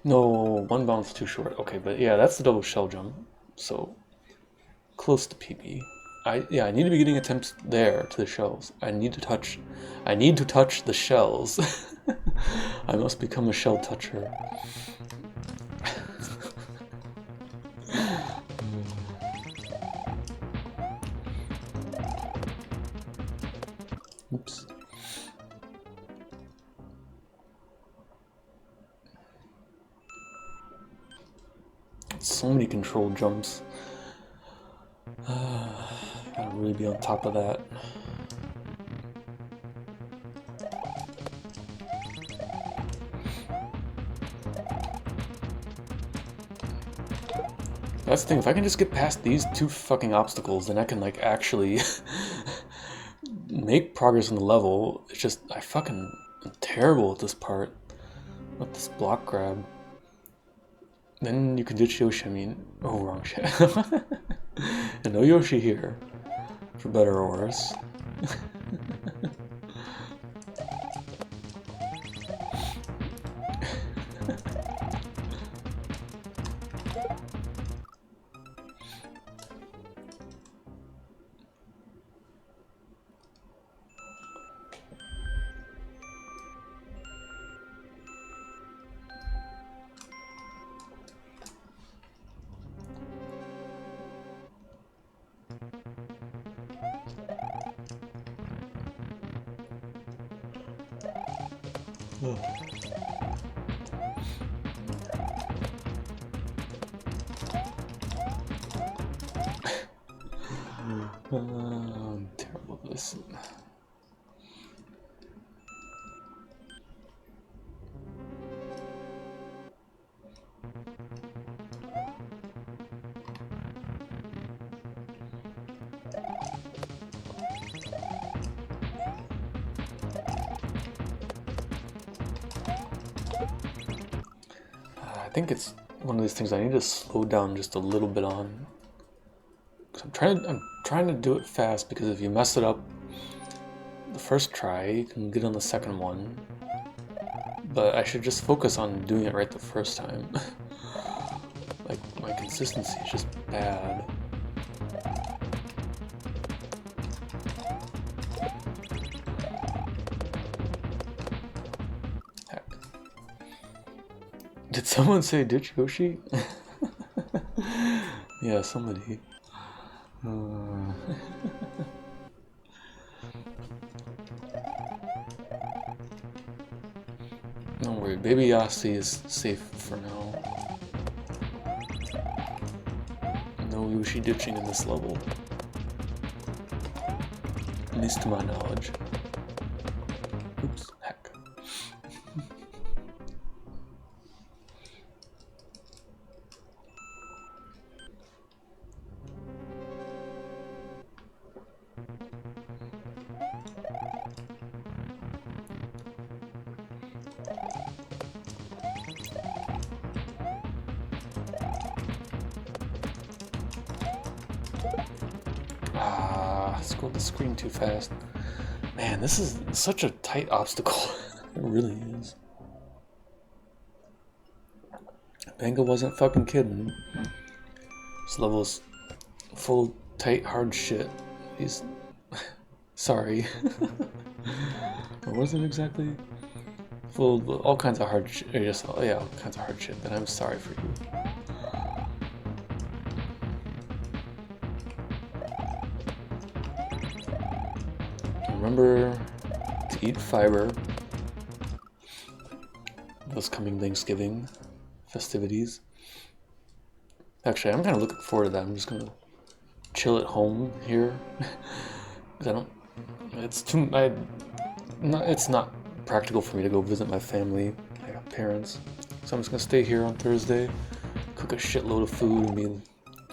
No, one bounce too short. Okay, but yeah, that's the double shell jump. So close to PB. I need to be getting attempts there to the shells. I need to touch the shells. I must become a shell toucher. Oops. So many control jumps. Gotta really be on top of that. That's the thing, if I can just get past these two fucking obstacles, then I can like actually make progress in the level. It's just, I fucking am terrible at this part. With this block grab. Then you can ditch Yoshi, I mean, oh, wrong shit. And no Yoshi here, for better or worse. I'm terrible at this. I think it's one of these things I need to slow down just a little bit on. 'Cause I'm trying to do it fast, because if you mess it up the first try, you can get on the second one. But I should just focus on doing it right the first time. Like, my consistency is just bad. Heck. Did someone say ditch Yoshi? Yeah, somebody. Don't worry, Baby Yossi is safe for now. No Yoshi ditching in this level. At least to my knowledge. Oops, heck. Scrolled the screen too fast. Man, this is such a tight obstacle. It really is. Benga wasn't fucking kidding. This level's full of tight, hard shit. He's... Sorry. Or was it exactly? Full of all kinds of hard shit. Yeah, all kinds of hard shit. Then I'm sorry for you. Remember to eat fiber this coming Thanksgiving festivities. Actually, I'm kind of looking forward to that. I'm just gonna chill at home here. It's not practical for me to go visit my family, my parents. So I'm just gonna stay here on Thursday, cook a shitload of food and be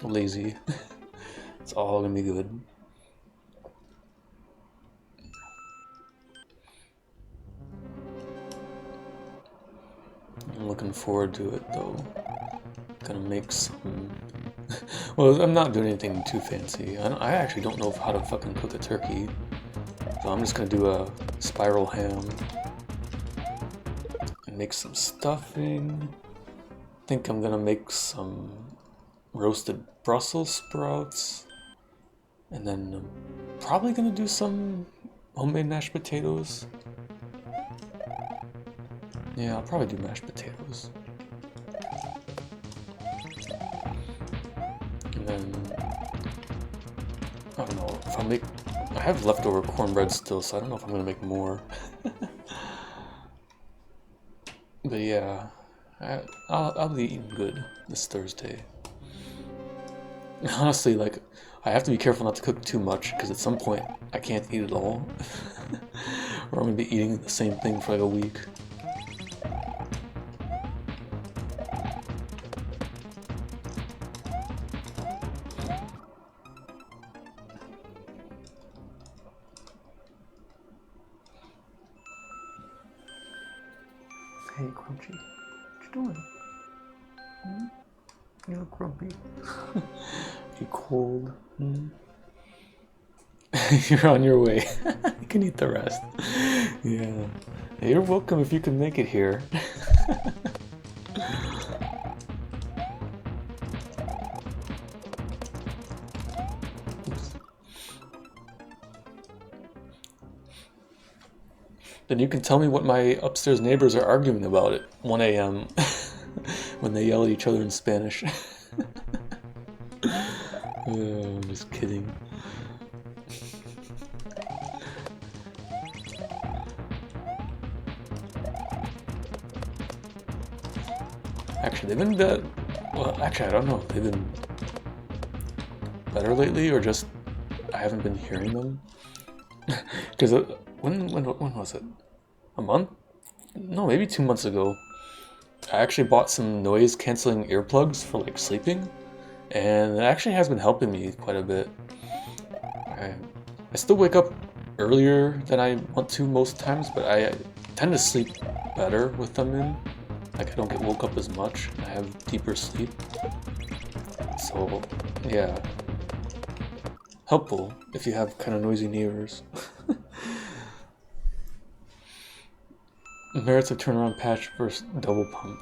lazy. It's all gonna be good. I'm looking forward to it though. Gonna make some... Well, I'm not doing anything too fancy. I actually don't know how to fucking cook a turkey. So I'm just gonna do a spiral ham. And make some stuffing. I think I'm gonna make some roasted Brussels sprouts. And then I'm probably gonna do some homemade mashed potatoes. Yeah, I'll probably do mashed potatoes. And then, I don't know, if I have leftover cornbread still, so I don't know if I'm gonna make more. But yeah, I'll be eating good this Thursday. Honestly, like, I have to be careful not to cook too much, because at some point, I can't eat it all. Or I'm gonna be eating the same thing for like a week. Hey, Crunchy, what you doing? You look grumpy. You cold? You're on your way. You can eat the rest. Yeah. You're welcome if you can make it here. Oops. Then you can tell me what my upstairs neighbors are arguing about at 1 a.m. when they yell at each other in Spanish. I'm just kidding. Actually, they've been well, actually, I don't know if they've been better lately or just I haven't been hearing them. Because when was it? A month? No, maybe 2 months ago. I actually bought some noise canceling earplugs for like sleeping, and it actually has been helping me quite a bit. I, I still wake up earlier than I want to most times, but I tend to sleep better with them in. Like I don't get woke up as much. I have deeper sleep. So yeah, helpful if you have kind of noisy neighbors. Merits of turnaround patch versus double pump.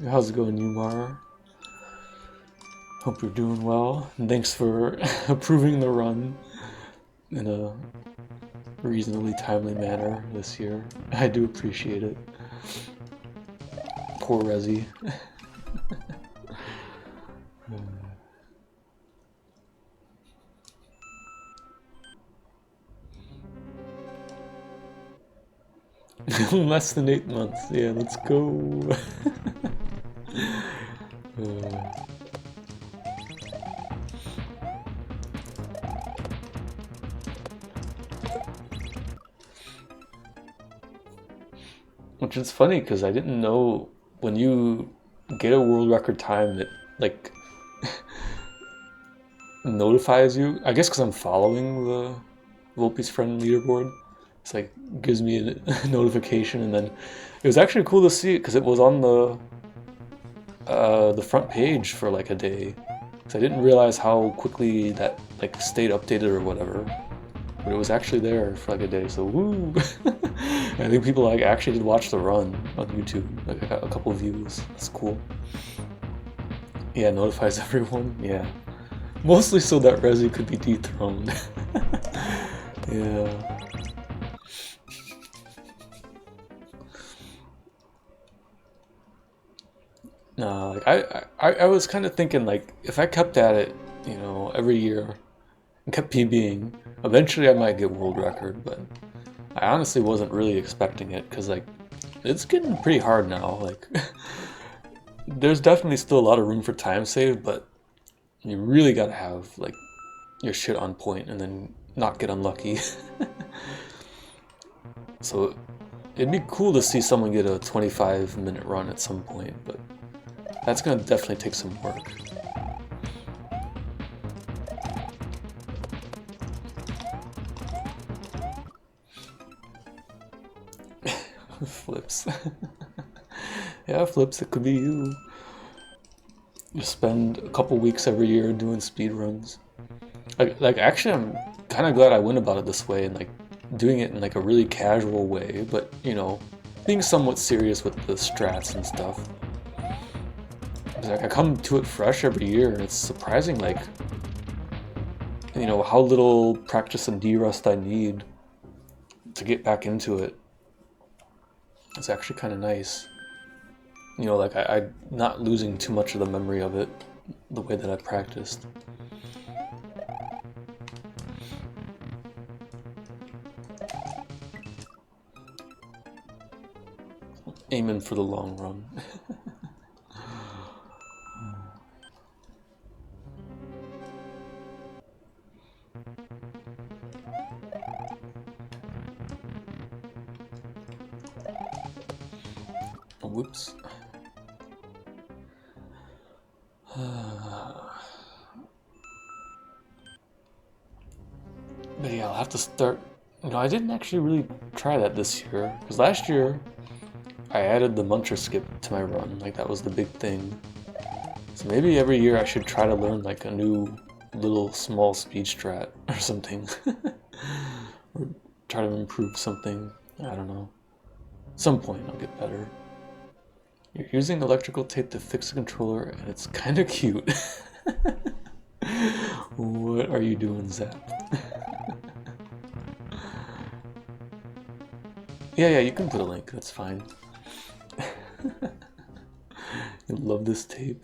How's it going, Umar? Hope you're doing well. And thanks for approving the run in a reasonably timely manner this year. I do appreciate it. Poor Resi. Less than 8 months. Yeah, let's go. Which is funny because I didn't know when you get a world record time, it like notifies you. I guess because I'm following the Volpe's friend leaderboard. It's like gives me a notification, and then it was actually cool to see it because it was on the front page for like a day. So I didn't realize how quickly that like stayed updated or whatever. But it was actually there for like a day, so woo! I think people like actually did watch the run on YouTube. Like I got a couple views. That's cool. Yeah, notifies everyone. Yeah, mostly so that Resi could be dethroned. Yeah. No, like I was kind of thinking like if I kept at it, every year and kept PBing, eventually I might get world record. But I honestly wasn't really expecting it because like it's getting pretty hard now. Like there's definitely still a lot of room for time save, but you really gotta have like your shit on point and then not get unlucky. So it'd be cool to see someone get a 25-minute run at some point, but that's gonna definitely take some work. Flips. Yeah, Flips, it could be you. You spend a couple weeks every year doing speed runs. Like actually, I'm kind of glad I went about it this way and like doing it in like a really casual way, but being somewhat serious with the strats and stuff. Like I come to it fresh every year, and it's surprising, like how little practice and de-rust I need to get back into it. It's actually kind of nice. Like I'm not losing too much of the memory of it the way that I practiced. Aiming for the long run. Whoops. But yeah, I'll have to start. I didn't actually really try that this year because last year I added the muncher skip to my run. Like that was the big thing. So maybe every year I should try to learn like a new little small speed strat or something. Or try to improve something. I don't know. At some point I'll get better. You're using electrical tape to fix the controller and it's kinda cute. What are you doing, Zap? Yeah, you can put a link, that's fine. I love this tape.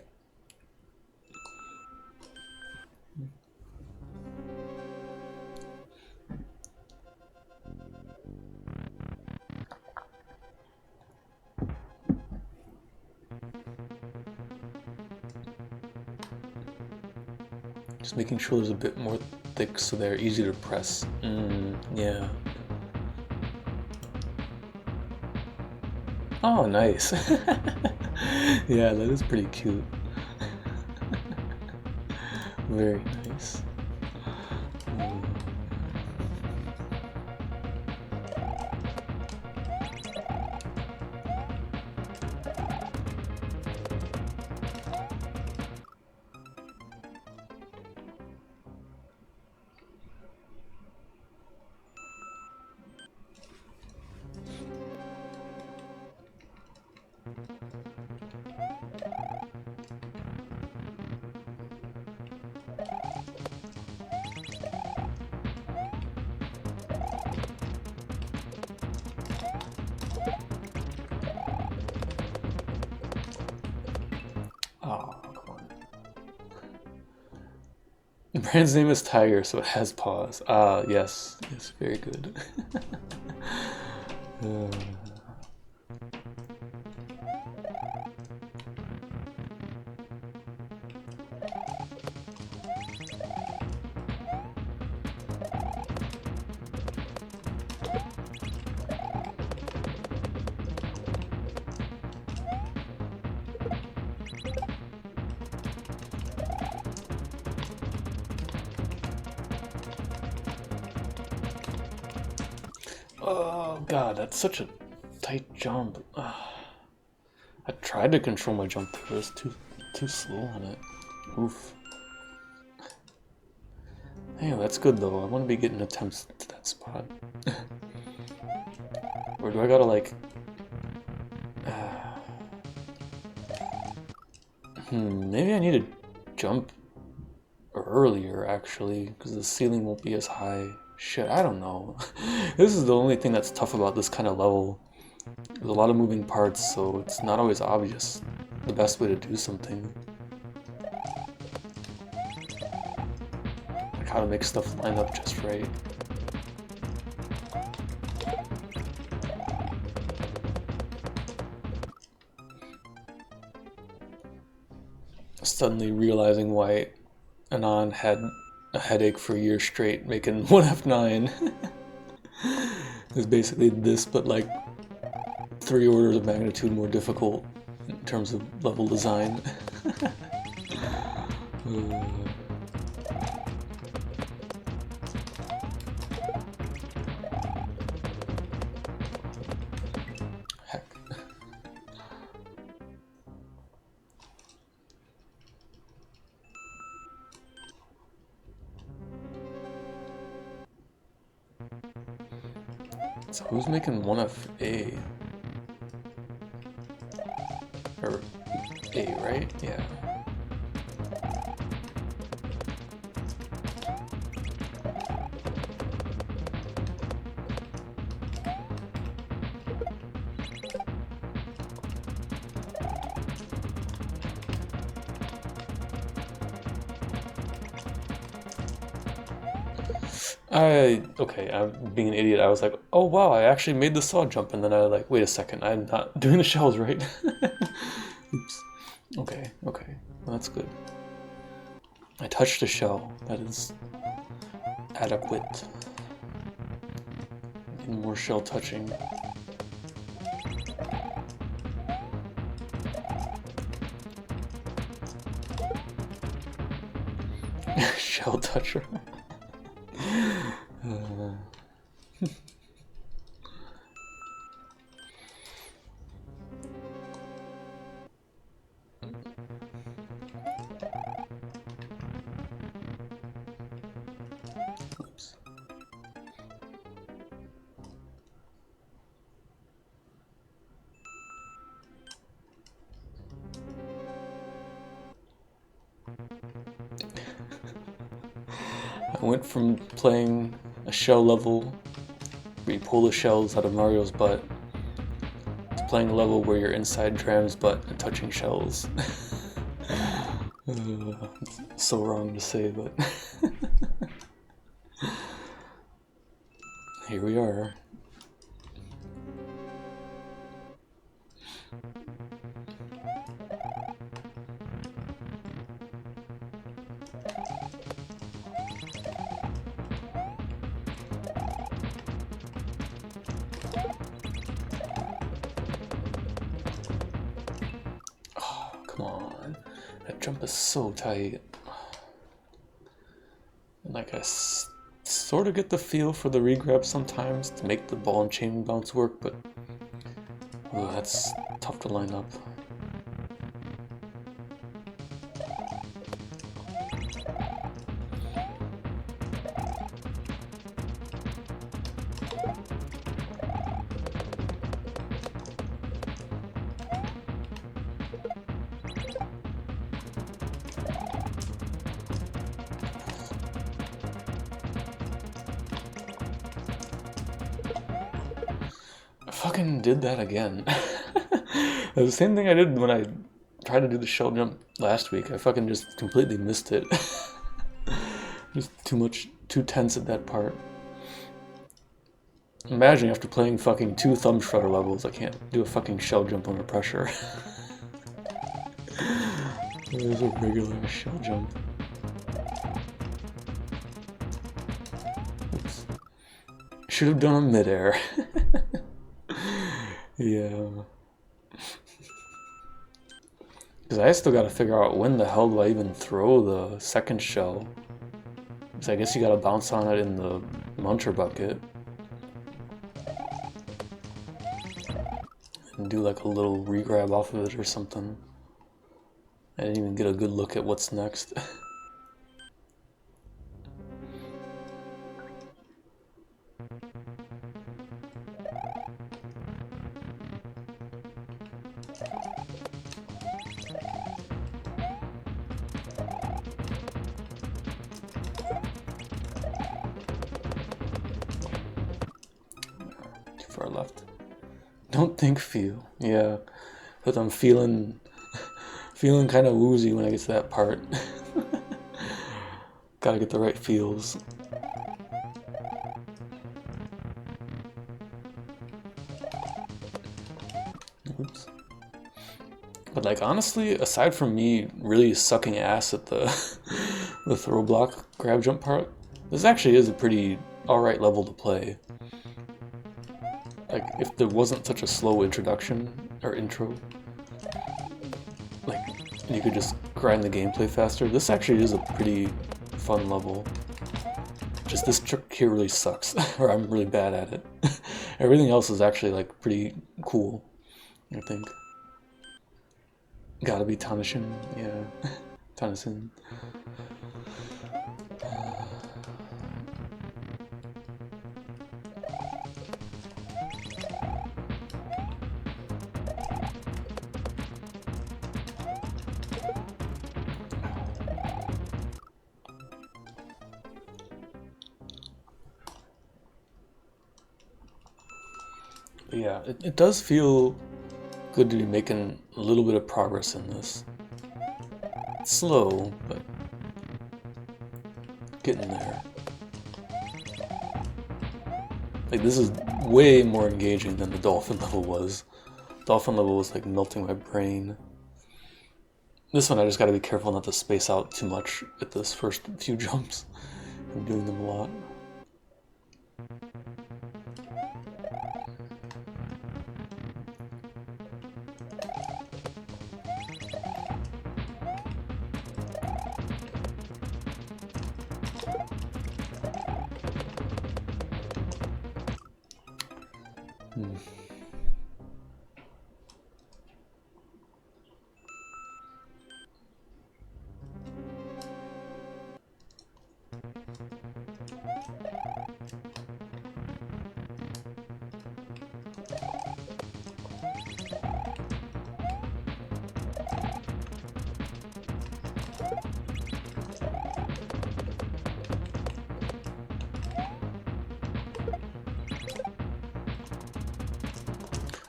Just making sure there's a bit more thick so they're easy to press. Yeah. Oh, nice. Yeah, that is pretty cute. Very nice. Oh, come on. The brand's name is Tiger, so it has paws. Ah, yes. Yes, very good. Oh god, that's such a tight jump. I tried to control my jump there, but it's too slow on it. Oof. Hey, that's good though. I want to be getting attempts to that spot. Or do I gotta like... maybe I need to jump earlier actually, because the ceiling won't be as high. Shit, I don't know. This is the only thing that's tough about this kind of level. There's a lot of moving parts, so it's not always obvious the best way to do something. Like how to make stuff line up just right. Suddenly realizing why Anon had a headache for a year straight making 1F9. It's basically this, but like 3 orders of magnitude more difficult in terms of level design. Heck. So who's making 1FA? Or A, right? Yeah. Okay, I'm being an idiot. I was like, oh wow, I actually made the saw jump, and then I was like, wait a second, I'm not doing the shells right. Oops. Okay, okay, well, that's good. I touched a shell. That is adequate. Need more shell touching. Shell toucher. Oops. I went from playing a shell level where you pull the shells out of Mario's butt to playing a level where you're inside Dram's butt and touching shells. So wrong to say, but here we are. jump is so tight. And like I sort of get the feel for the regrab sometimes to make the ball and chain bounce work, but that's tough to line up. I fucking did that again. The same thing I did when I tried to do the shell jump last week. I fucking just completely missed it. Just too tense at that part. Imagine after playing fucking 2 thumb shredder levels, I can't do a fucking shell jump under pressure. There's a regular shell jump. Oops. Should have done a midair. Yeah. Because I still gotta figure out when the hell do I even throw the second shell. Because I guess you gotta bounce on it in the muncher bucket. And do like a little regrab off of it or something. I didn't even get a good look at what's next. Too far left. Don't think, feel. Yeah, but I'm feeling kind of woozy when I get to that part. Gotta get the right feels. Oops. But like honestly, aside from me really sucking ass at the the throw block grab jump part, this actually is a pretty alright level to play. Like if there wasn't such a slow introduction or intro, like you could just grind the gameplay faster, this actually is a pretty fun level. Just this trick here really sucks, or I'm really bad at it. Everything else is actually like pretty cool, I think. Gotta be Tanishin, yeah. Tanishin. Yeah, it does feel good to be making a little bit of progress in this. It's slow, but getting there. Like, this is way more engaging than the dolphin level was. Dolphin level was like melting my brain. This one I just gotta be careful not to space out too much at this first few jumps. I'm doing them a lot.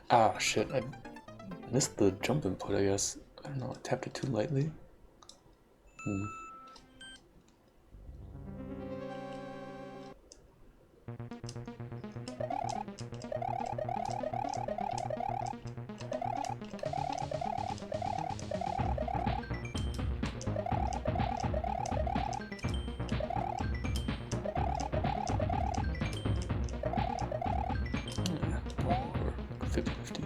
Ah, shit, I missed the jump input, I guess. I don't know, I tapped it too lightly. Or 50-50.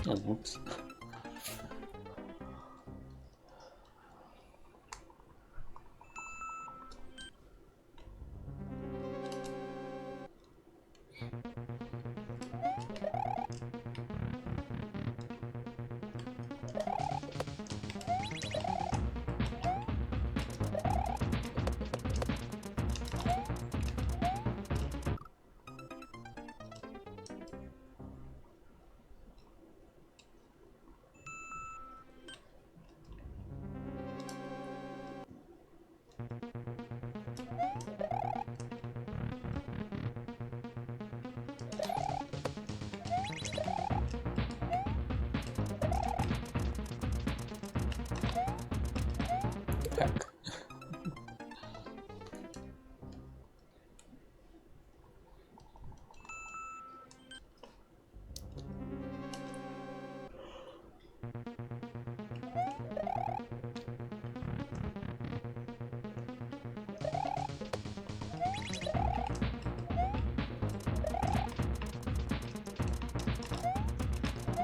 Oh, whoops. Heck.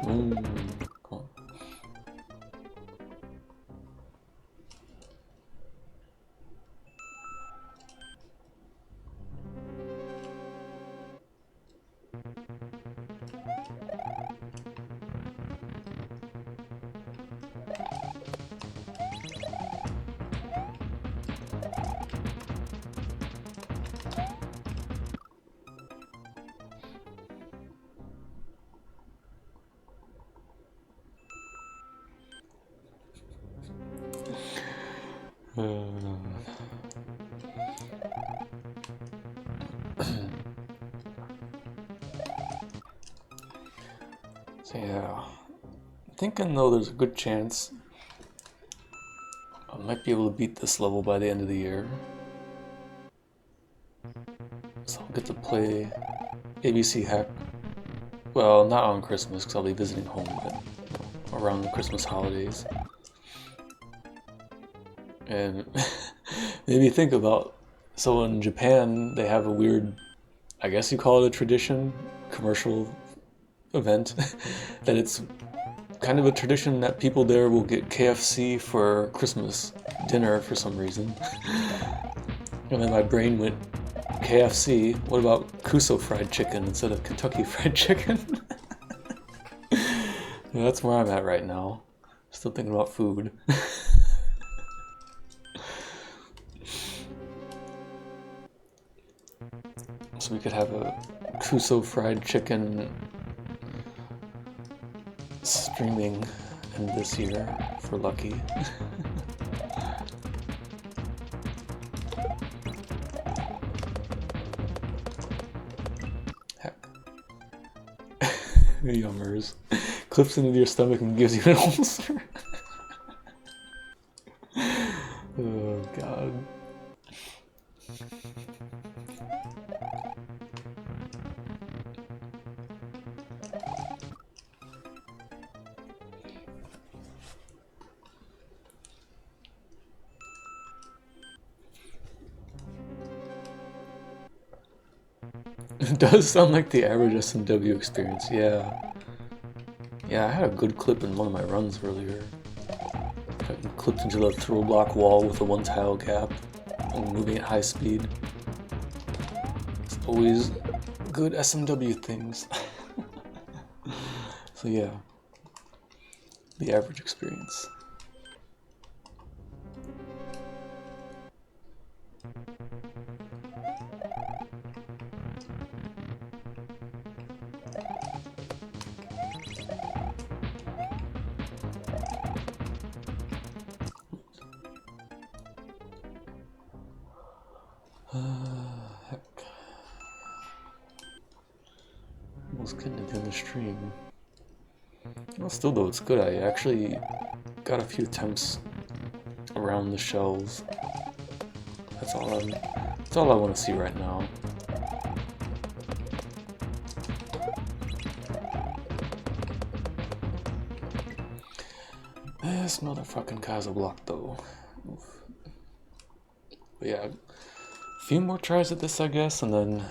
Ooh, cool. So yeah, I'm thinking though there's a good chance I might be able to beat this level by the end of the year. So I'll get to play ABC Hack. Well, not on Christmas because I'll be visiting home, but around the Christmas holidays. And maybe think about, so in Japan they have a weird, I guess you call it a tradition, commercial event, that it's kind of a tradition that people there will get KFC for Christmas dinner for some reason. And then my brain went, KFC, what about Kuso fried chicken instead of Kentucky fried chicken? Yeah, that's where I'm at right now. Still thinking about food. So we could have a Kuso fried chicken streaming in this year for lucky. Heck. Yummers. Clips into your stomach and gives you an ulcer. Oh god. It does sound like the average SMW experience, yeah. Yeah, I had a good clip in one of my runs earlier. I clipped into the throw block wall with a one tile gap and moving at high speed. It's always good SMW things. So yeah, the average experience. Heck. Almost getting it in the stream. Well, still though, it's good. I actually got a few attempts around the shells. That's all I want to see right now. This motherfucking Casablanca though. Oof. But yeah, a few more tries at this, I guess, and then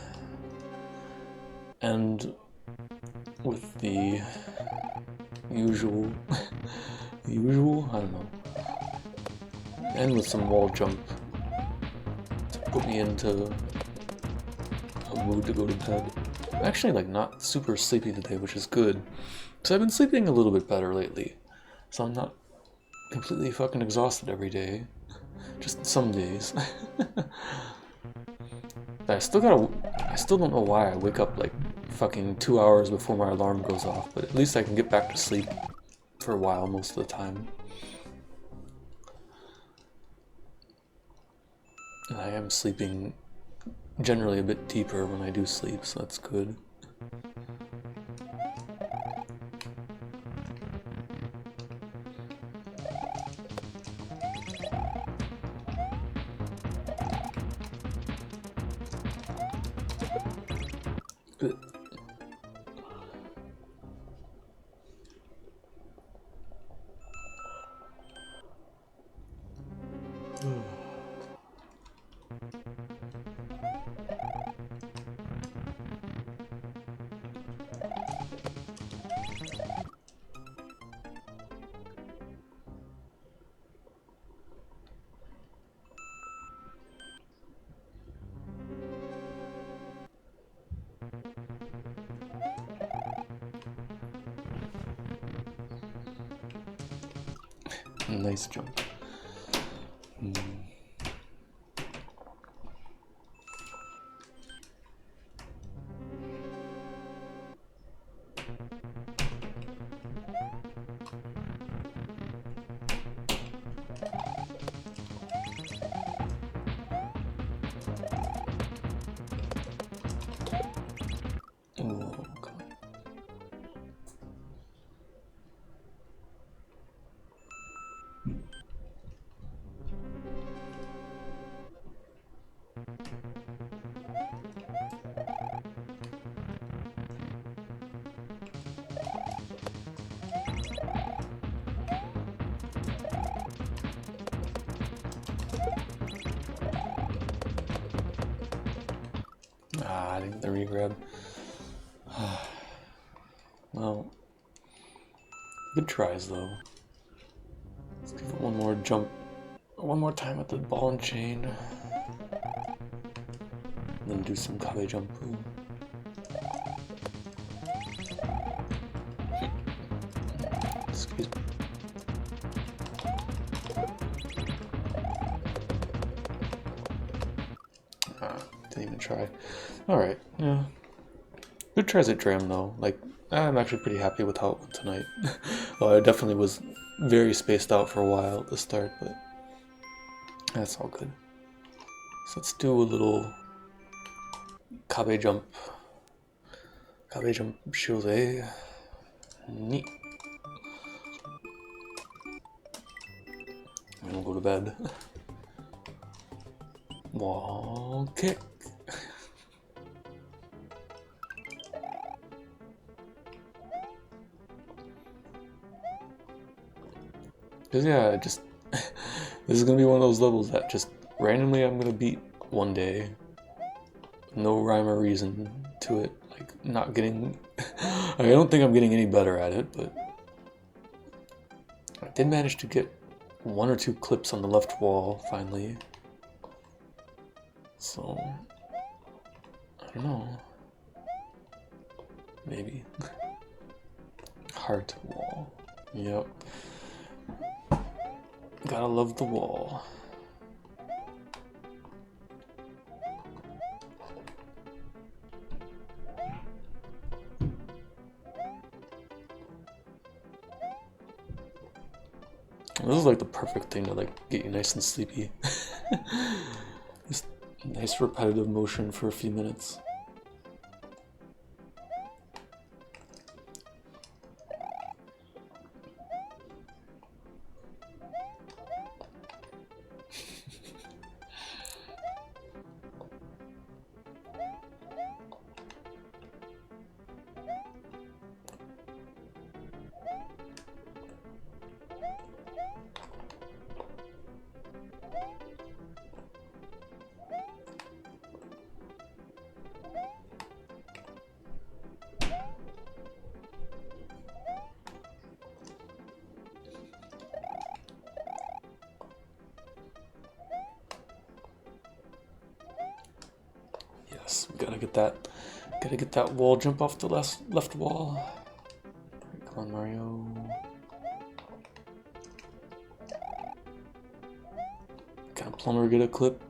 end with the usual. Usual? I don't know. And with some wall jump to put me into a mood to go to bed. I'm actually like not super sleepy today, which is good. So I've been sleeping a little bit better lately. So I'm not completely fucking exhausted every day. Just some days. I still don't know why I wake up like fucking 2 hours before my alarm goes off, but at least I can get back to sleep for a while most of the time. And I am sleeping generally a bit deeper when I do sleep, so that's good. Good. Nice jump. I think the regrab. Well, good tries though. Let's give it one more jump, one more time at the ball and chain, and then do some kabe jump. Excuse me. Didn't even try. Alright, yeah. Good tries at Dram though. Like, I'm actually pretty happy with how it went tonight. Well, I definitely was very spaced out for a while at the start, but that's all good. So let's do a little kabe jump. Kabe jump shose. Neat. And we'll go to bed. Wall kick. Cause yeah, just this is gonna be one of those levels that just randomly I'm gonna beat one day. No rhyme or reason to it. Like not getting I don't think I'm getting any better at it, but I did manage to get 1 or 2 clips on the left wall finally. So I don't know. Maybe. Heart wall. Yep. Gotta love the wall. This is like the perfect thing to like get you nice and sleepy. Just nice repetitive motion for a few minutes. gotta get that wall jump off the left wall. Right, come on, Mario. Can a plumber get a clip?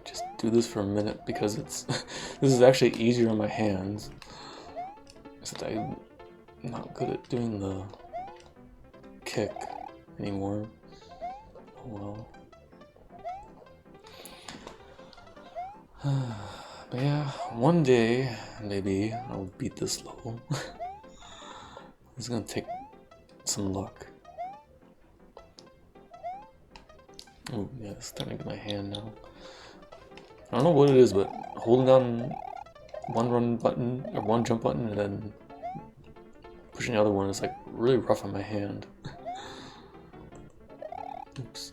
Just do this for a minute because it's this is actually easier on my hands. Except I'm not good at doing the kick anymore. Oh well. But yeah, one day maybe I'll beat this level. It's gonna take some luck. Oh yeah, it's starting to get my hand now. I don't know what it is, but holding down one run button or one jump button and then pushing the other one is like really rough on my hand. Oops.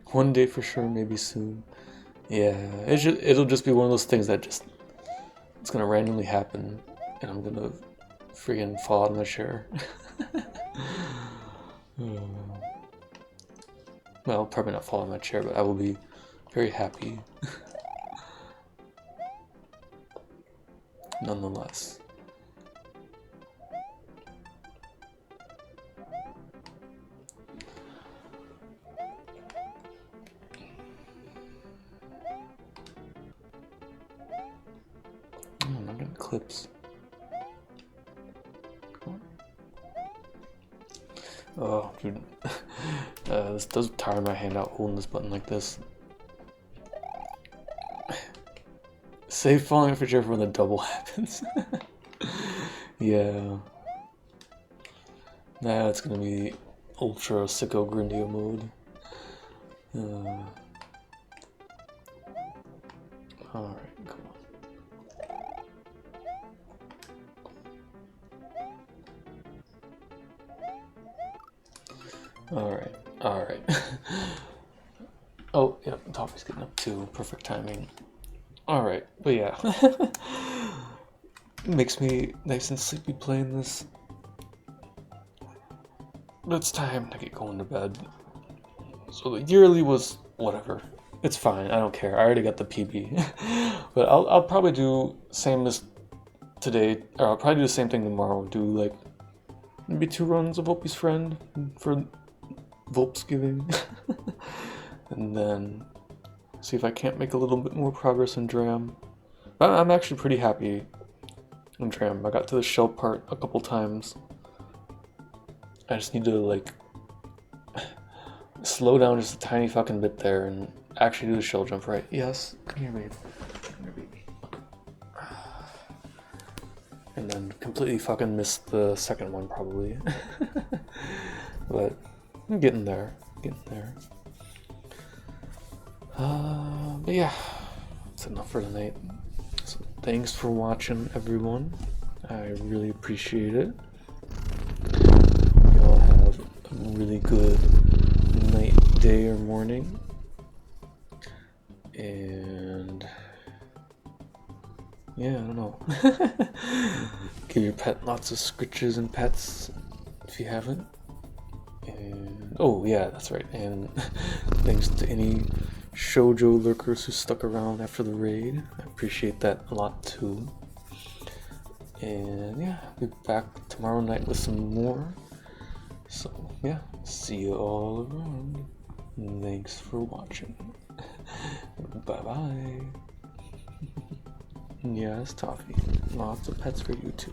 One day for sure, maybe soon. Yeah, it'll just be one of those things that it's gonna randomly happen, and I'm gonna friggin' fall out of my chair. Well, probably not fall out of my chair, but I will be very happy. Nonetheless. Oh, I'm not getting clips. Oh, dude. This does tire my hand out holding this button like this. Save falling off your chair when the double happens. Yeah. Now it's gonna be ultra sicko grindio mode. Alright, come on. Alright. Oh, yeah, Toffee's getting up too. Perfect timing. Alright, but yeah. Makes me nice and sleepy playing this. But it's time to get going to bed. So the yearly was whatever. It's fine, I don't care. I already got the PB. But I'll probably do same as today, or I'll probably do the same thing tomorrow. Do like maybe 2 runs of Volpe's Friend for Volpsgiving. And then see if I can't make a little bit more progress in Dram. I'm actually pretty happy in Dram. I got to the shell part a couple times. I just need to like slow down just a tiny fucking bit there and actually do the shell jump right. Yes, come here, babe. Come here, baby. And then completely fucking missed the second one probably. But I'm getting there. But yeah, that's enough for tonight. So thanks for watching, everyone. I really appreciate it. You all have a really good night, day, or morning. And yeah, I don't know. Give your pet lots of scritches and pets if you haven't. And oh yeah, that's right. And thanks to any shoujo lurkers who stuck around after the raid. I appreciate that a lot too. And yeah, I'll be back tomorrow night with some more. So yeah, see you all around. Thanks for watching. Bye bye. Yes, Toffee. Lots of pets for you too.